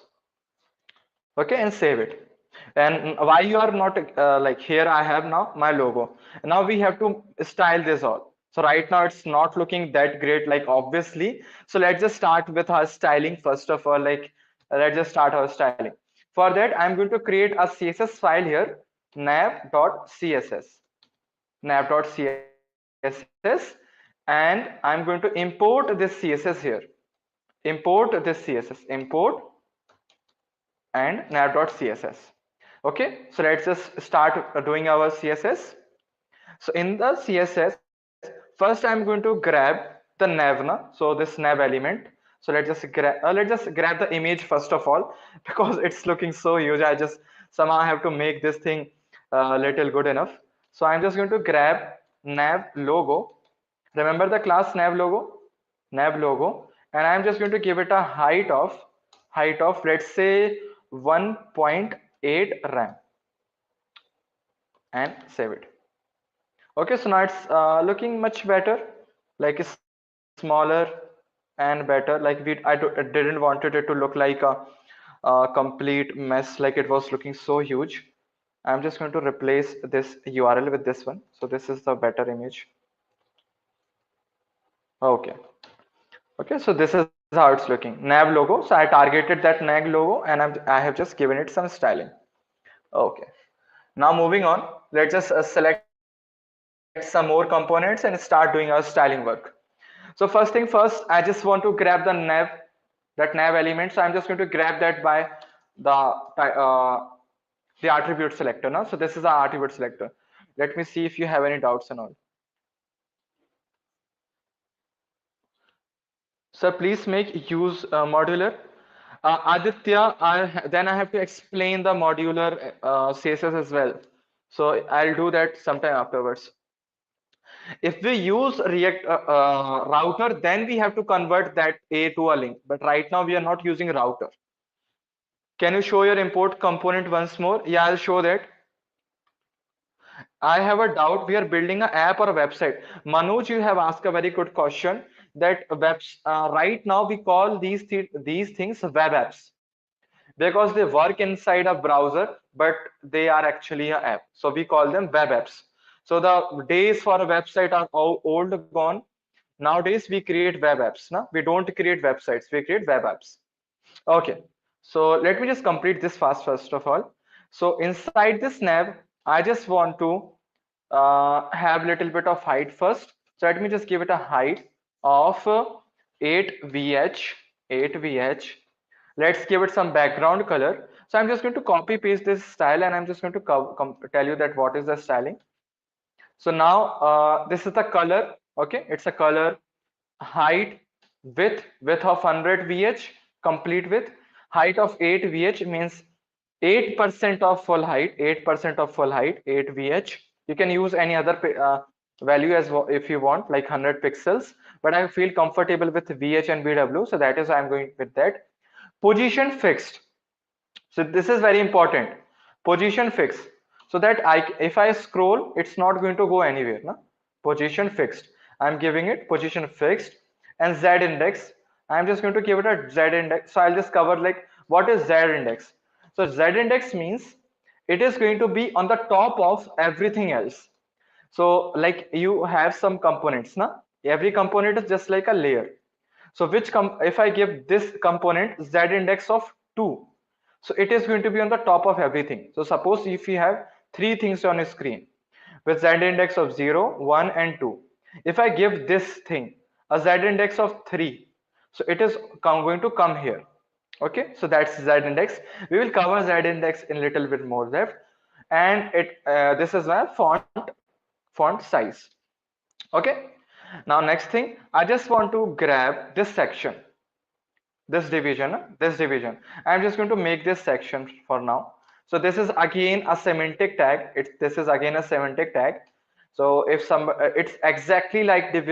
Okay, and save it. And why you are not like, here I have now my logo. Now we have to style this all. So right now it's not looking that great, like, obviously. So let's just start with our styling first of all. Like, let's just start our styling. For that I'm going to create a css file here, nav.css, and I'm going to import this css here, import and nav.css. Okay, so let's just start doing our css. So in the css, first I'm going to grab the nav, na, so this nav element. So let's just grab the image first of all, because it's looking so huge. I just somehow have to make this thing a little good enough. So I'm just going to grab nav logo. Remember the class nav logo, and I'm just going to give it a height of let's say 1.8 8 RAM and save it. Okay, so now it's looking much better, like smaller and better. Like I didn't wanted it to look like a complete mess, like it was looking so huge. I'm just going to replace this URL with this one. So this is the better image. Okay. Okay, so this is how it's looking. Nav logo. So I targeted that nav logo and I have just given it some styling. Okay. Now moving on, let's just select some more components and start doing our styling work. So first thing first, I just want to grab the nav, that nav element. So I'm just going to grab that by the the attribute selector. Now, so this is our attribute selector. Let me see if you have any doubts and all. So please make use modular. Aditya, then I have to explain the modular CSS as well. So I'll do that sometime afterwards. If we use React router, then we have to convert that A to a link. But right now we are not using router. Can you show your import component once more? Yeah, I'll show that. I have a doubt. We are building an app or a website. Manoj, you have asked a very good question. That right now we call these things web apps because they work inside a browser, but they are actually an app. So we call them web apps. So the days for a website are old gone. Nowadays we create web apps. No, we don't create websites. We create web apps. Okay, so let me just complete this first of all. So inside this nav, I just want to have little bit of height first. So let me just give it a height of 8 VH, 8 VH. Let's give it some background color. So I'm just going to copy paste this style and I'm just going to tell you that what is the styling. So now this is the color. Okay, it's a color. Height, width of 100 VH, complete width. Height of 8 VH means 8% of full height, 8% of full height, 8 VH. You can use any other value as well if you want, like 100 pixels, but I feel comfortable with VH and BW, so that is why I'm going with that. Position fixed. So this is very important. Position fix, so that if I scroll, it's not going to go anywhere. No? Position fixed. I'm giving it position fixed, and Z index. I'm just going to give it a Z index. So I'll just cover like what is Z index. So Z index means it is going to be on the top of everything else. So like you have some components, na? Every component is just like a layer. So if I give this component Z index of 2, so it is going to be on the top of everything. So suppose if you have three things on a screen with Z index of 0, 1 and 2. If I give this thing a Z index of 3, so it is going to come here. Okay, so that's Z index. We will cover Z index in a little bit more depth. And this is my font size. Okay, now next thing, I just want to grab this section, this division. I'm just going to make this section for now. So this is again a semantic tag. This is again a semantic tag. So if it's exactly like div,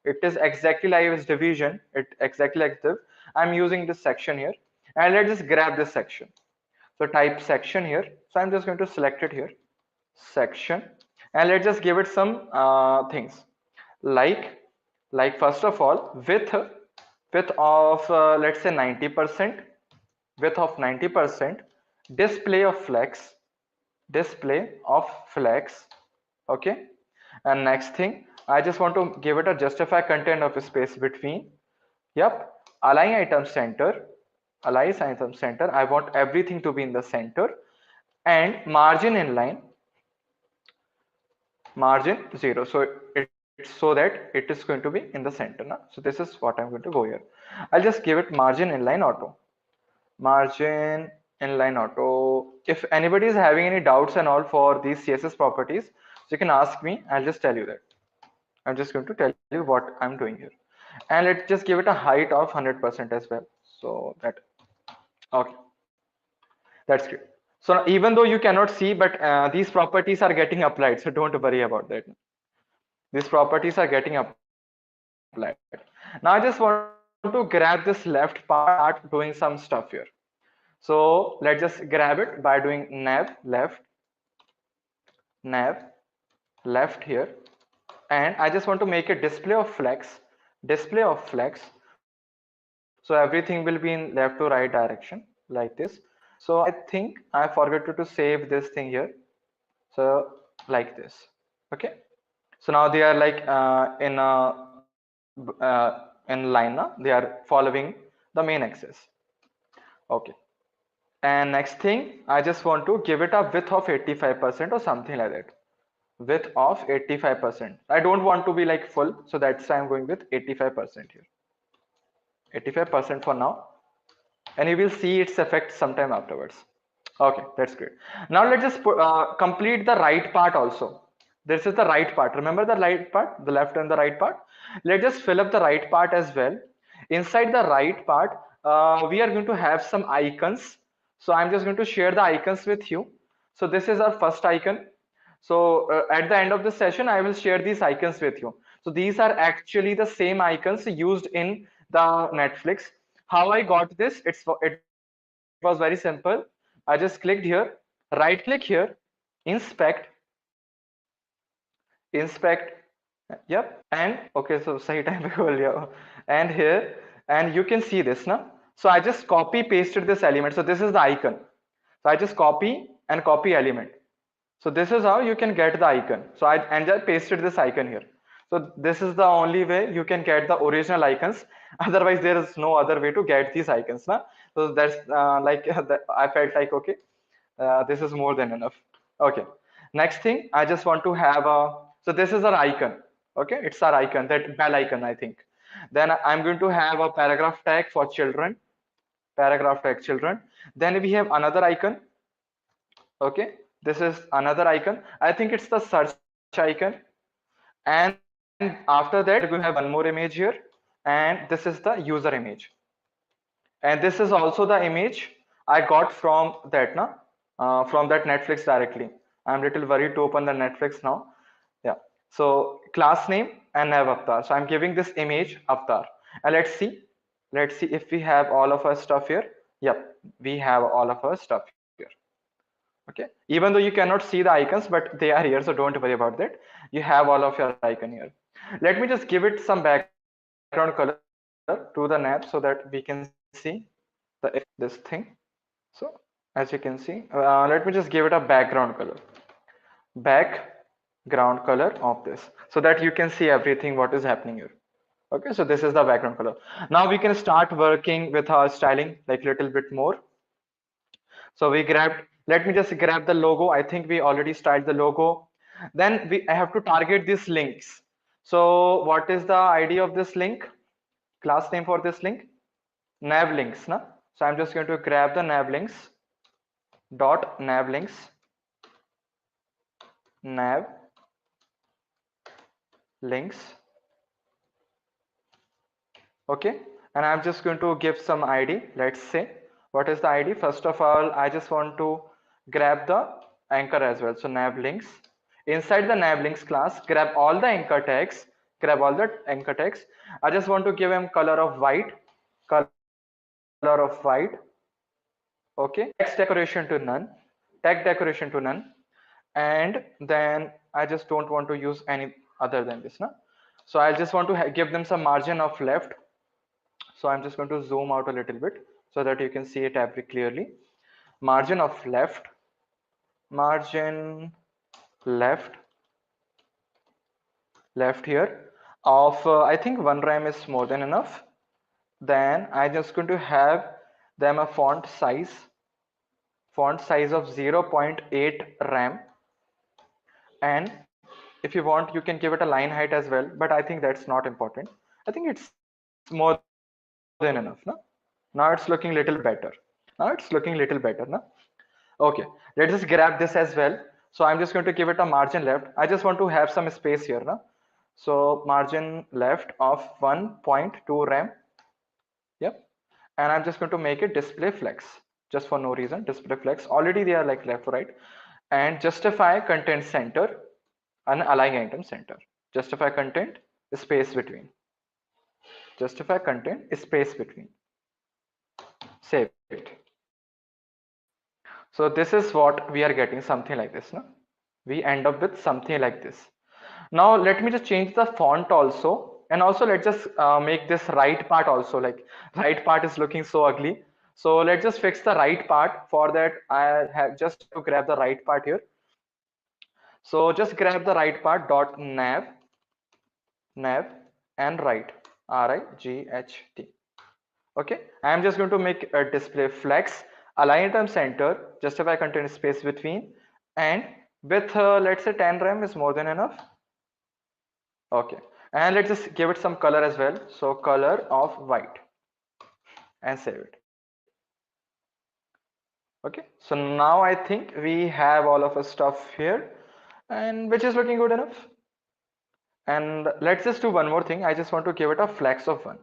it is exactly like its division, it exactly like div. I'm using this section here, and let's just grab this section. So type section here. So I'm just going to select it here, section, and let's just give it some things like first of all width of let's say 90%, width of 90%, display of flex. Okay, and next thing, I just want to give it a justify content of space between. Yep, align item center, I want everything to be in the center, and margin inline, margin 0, so it's so that it is going to be in the center now. So this is what I'm going to go here. I'll just give it margin inline auto, margin inline auto. If anybody is having any doubts and all for these CSS properties, so you can ask me. I'll just tell you that. I'm just going to tell you what I'm doing here, and let's just give it a height of 100% as well, so that okay, that's great. So even though you cannot see, but these properties are getting applied, so don't worry about that. These properties are getting applied. Now I just want to grab this left part, start doing some stuff here. So let's just grab it by doing nav left here, and I just want to make a display of flex. So everything will be in left to right direction like this. So I think I forgot to save this thing here. So like this. Okay. So now they are like in line now. They are following the main axis. Okay. And next thing, I just want to give it a width of 85% or something like that. Width of 85%. I don't want to be like full, so that's why I'm going with 85% here. 85% for now, and you will see its effect sometime afterwards. Okay, that's great. Now let's just complete the right part also. This is the right part. Remember the right part, the left and the right part. Let's just fill up the right part as well. Inside the right part, we are going to have some icons. So I'm just going to share the icons with you. So this is our first icon. So at the end of the session, I will share these icons with you. So these are actually the same icons used in the Netflix. How I got this? It was very simple. I just clicked here, right click here, inspect, inspect. Yep. And okay, so sahi time pe khol liya. And here, and you can see this now. So I just copy pasted this element. So this is the icon. So I just copy and copy element. So this is how you can get the icon. So I just pasted this icon here. So this is the only way you can get the original icons. Otherwise, there is no other way to get these icons. Na? So that's like I felt like okay, this is more than enough. Okay. Next thing, I just want to have a. So this is our icon. Okay, it's our icon, that bell icon, I think. Then I'm going to have a paragraph tag for children. Paragraph tag children. Then we have another icon. Okay, this is another icon. I think it's the search icon. And after that we're going to have one more image here, and this is the user image, and this is also the image I got from that from that Netflix directly. I'm little worried to open the Netflix now. Yeah, so class name and nav avatar. So I'm giving this image avatar, and let's see if we have all of our stuff here. Yep, we have all of our stuff here. Okay, even though you cannot see the icons, but they are here, so don't worry about that. You have all of your icon here. Let me just give it some background color to the nav so that we can see the effect of this thing. So as you can see, let me just give it a background color, background color of this, so that you can see everything what is happening here. Okay, so this is the background color. Now we can start working with our styling like little bit more. So we grabbed, let me just grab the logo. I think we already styled the logo. Then I have to target these links. So what is the ID of this link? Class name for this link? Nav links. Na? So I'm just going to grab the nav links, dot nav links, nav links. Okay, and I'm just going to give some ID. Let's say, what is the ID? First of all, I just want to grab the anchor as well. So nav links. Inside the nav links class, grab all the anchor tags. Grab all the anchor tags. I just want to give them color of white. Color of white. Okay. Text decoration to none. Tag decoration to none. And then I just don't want to use any other than this. Na? So I just want to give them some margin of left. So I'm just going to zoom out a little bit so that you can see it very clearly. Margin of left, margin left, left here of I think 1 rem is more than enough. Then I'm just going to have them a font size of 0.8 rem, and if you want you can give it a line height as well, but I think that's not important. I think it's more than enough. No? Now it's looking little better. Okay, let's just grab this as well. So I'm just going to give it a margin left. I just want to have some space here. No? So margin left of 1.2 rem. Yep. And I'm just going to make it display flex just for no reason. Display flex. Already they are like left to right. And justify content center and align item center. Justify content space between. Justify content space between. Save it. So this is what we are getting, something like this. No? We end up with something like this. Now let me just change the font also, and also let's just make this right part also, like right part is looking so ugly. So let's just fix the right part. For that I have just to grab the right part here. So just grab the right part dot nav and right RIGHT. Okay, I am just going to make a display flex, align item center, justify content space between, and with let's say 10 rem is more than enough. Okay, and let's just give it some color as well. So color of white, and save it. Okay, so now I think we have all of our stuff here, and which is looking good enough. And let's just do one more thing. I just want to give it a flex of 1,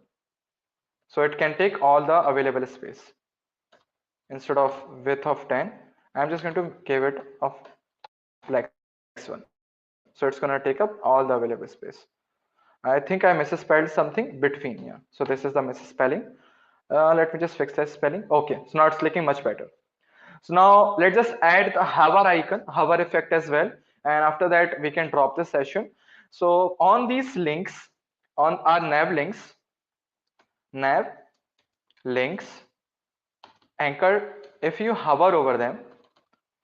so it can take all the available space. Instead of width of 10, I'm just going to give it a flex 1, so it's going to take up all the available space. I think I misspelled something between. Yeah, so this is the misspelling. Let me just fix that spelling. Okay, so now it's looking much better. So now let's just add the hover icon, hover effect as well, and after that we can drop the session. So on these links, on our nav links anchor, if you hover over them,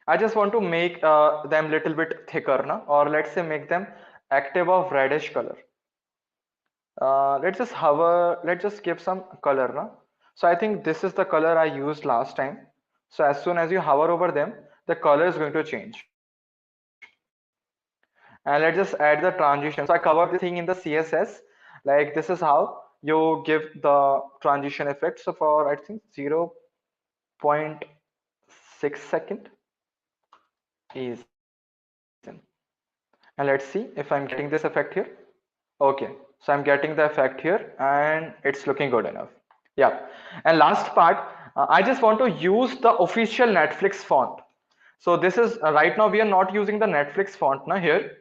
I just want to make them little bit thicker now, or let's say make them active of reddish color. Let's just hover, let's just give some color now. So I think this is the color I used last time. So as soon as you hover over them, the color is going to change. And let's just add the transition. So I covered this thing in the CSS. Like this is how you give the transition effect. So for I think 0.6 second is, and let's see if I'm getting this effect here. Okay, so I'm getting the effect here and it's looking good enough. Yeah, and last part, I just want to use the official Netflix font. So this is right now we are not using the Netflix font now here.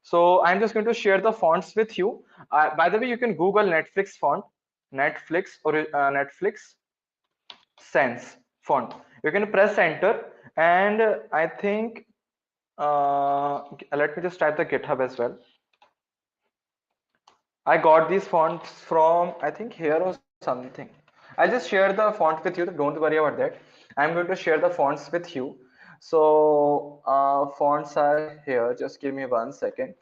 So I'm just going to share the fonts with you. By the way, you can Google Netflix font, Netflix Sans font. You can press enter, and I think let me just type the GitHub as well. I got these fonts from I think here or something. I'll just share the font with you. Don't worry about that. I'm going to share the fonts with you. So fonts are here. Just give me 1 second.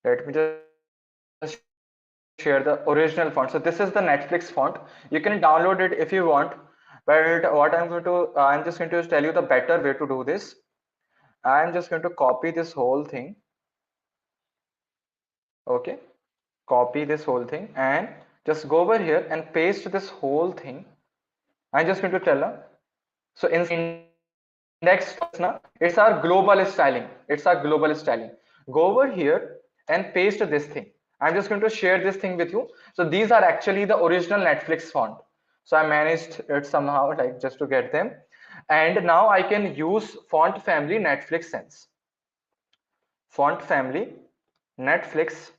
Let me just share the original font. So this is the Netflix font. You can download it if you want. But what I'm going to, I'm just going to tell you the better way to do this. I'm just going to copy this whole thing. Okay, copy this whole thing and just go over here and paste this whole thing. I'm just going to tell her. So in index fonts now, it's our global styling. It's our global styling. Go over here and paste this thing. I'm just going to share this thing with you. So these are actually the original Netflix font. So I managed it somehow, like just to get them. And now I can use font family Netflix Sans. Font family Netflix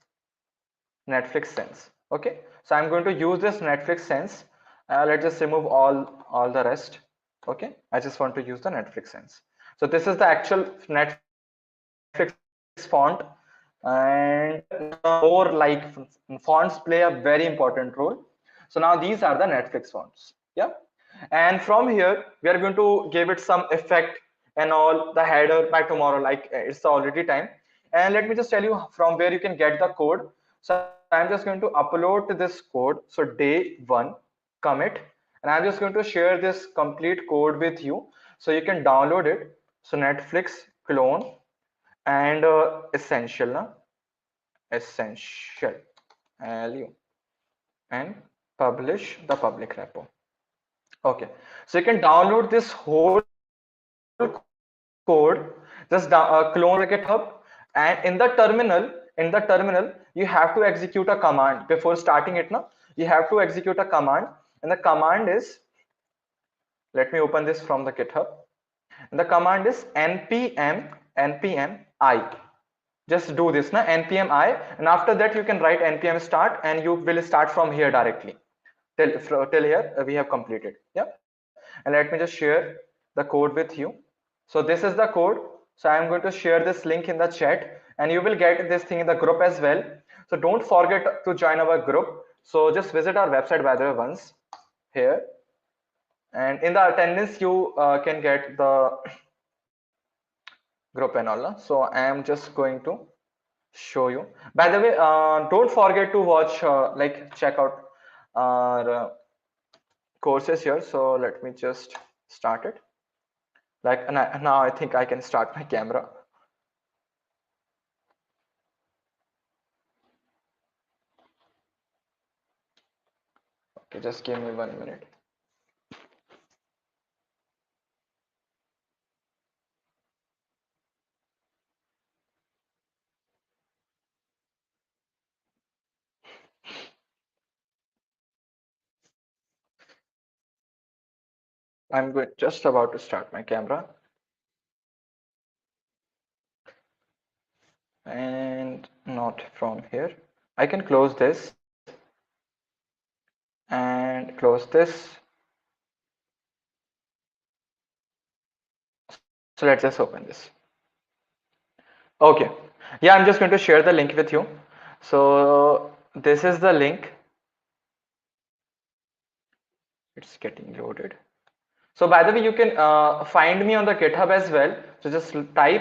Sans. Okay, so I'm going to use this Netflix Sans. Let's just remove all the rest. Okay, I just want to use the Netflix Sans. So this is the actual Netflix font, and more like fonts play a very important role. So now these are the Netflix fonts. Yeah, and from here we are going to give it some effect and all the header by tomorrow. Like it's already time. And let me just tell you from where you can get the code. So I'm just going to upload this code. So day 1 commit, and I'm just going to share this complete code with you so you can download it. So Netflix clone and essential na? Essential lu and publish the public repo. Okay, so you can download this whole code, just clone the GitHub, and in the terminal you have to execute a command before starting it now. You have to execute a command, and the command is, let me open this from the GitHub, and the command is npm I. Just do this na, npm I, and after that you can write npm start, and you will start from here directly till here we have completed. Yeah, and let me just share the code with you. So this is the code. So I'm going to share this link in the chat, and you will get this thing in the group as well. So don't forget to join our group. So just visit our website by the way once here, and in the attendance you can get the group and all. So I am just going to show you. By the way, don't forget to watch, like check out our courses here. So let me just start it. Like now I think I can start my camera. Okay, just give me 1 minute. I'm good, just about to start my camera, and not from here. I can close this and close this. So let's just open this. Okay, yeah, I'm just going to share the link with you. So this is the link. It's getting loaded. So by the way, you can find me on the GitHub as well. So just type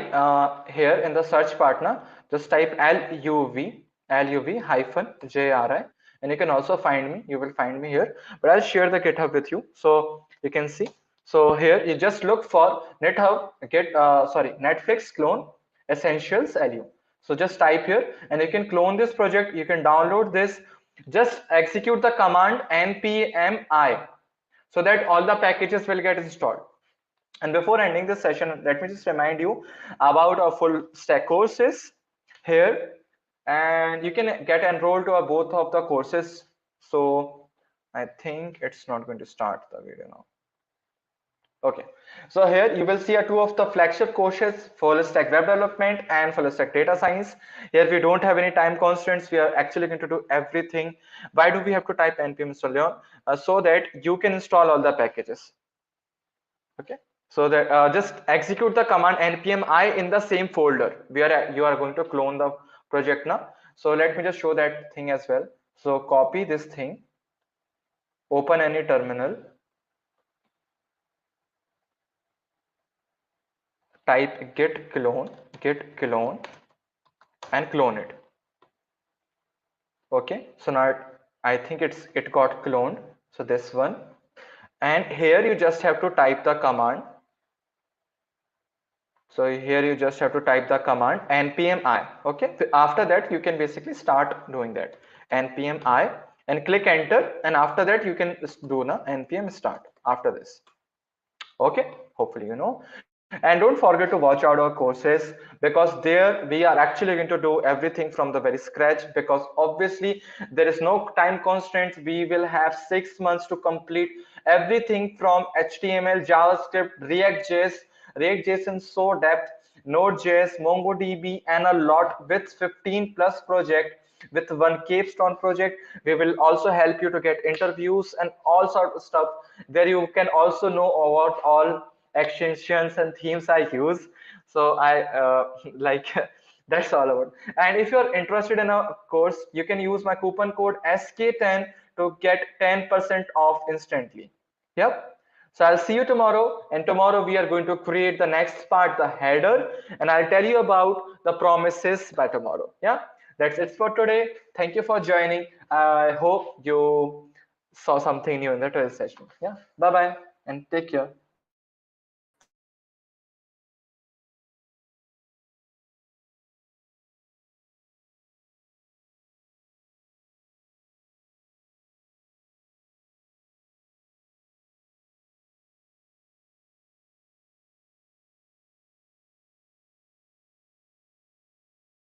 here in the search partner, just type luv hyphen jri, and you can also find me. You will find me here, but I'll share the GitHub with you so you can see. So here you just look for Netflix clone essentials lu. So just type here, and you can clone this project. You can download this. Just execute the command npmi so that all the packages will get installed. And before ending this session, let me just remind you about our full stack courses here, and you can get enrolled to both of the courses. So I think it's not going to start the video now. Okay, so here you will see two of the flagship courses, full stack web development and full stack data science. Here we don't have any time constraints. We are actually going to do everything. Why do we have to type npm install so that you can install all the packages? Okay, so that just execute the command npm I in the same folder where you are going to clone the project now. So let me just show that thing as well. So copy this thing, open any terminal, type git clone and clone it. Okay, so now I think it got cloned. So this one, and here you just have to type the command. So here you just have to type the command npm I. Okay, after that you can basically start doing that npm I and click enter, and after that you can do the npm start after this. Okay, hopefully you know. And don't forget to watch out our courses, because there we are actually going to do everything from the very scratch, because obviously there is no time constraints. We will have 6 months to complete everything from html, javascript, react.js in so depth, Node.js, MongoDB, and a lot, with 15 plus project, with one capstone project. We will also help you to get interviews and all sort of stuff, where you can also know about all extensions and themes I use. So I like that's all about. And if you're interested in a course, you can use my coupon code SK10 to get 10% off instantly. Yep. So I'll see you tomorrow, and tomorrow we are going to create the next part, the header, and I'll tell you about the promises by tomorrow. Yeah, that's it for today. Thank you for joining. I hope you saw something new in the today's session. Yeah, bye bye and take care.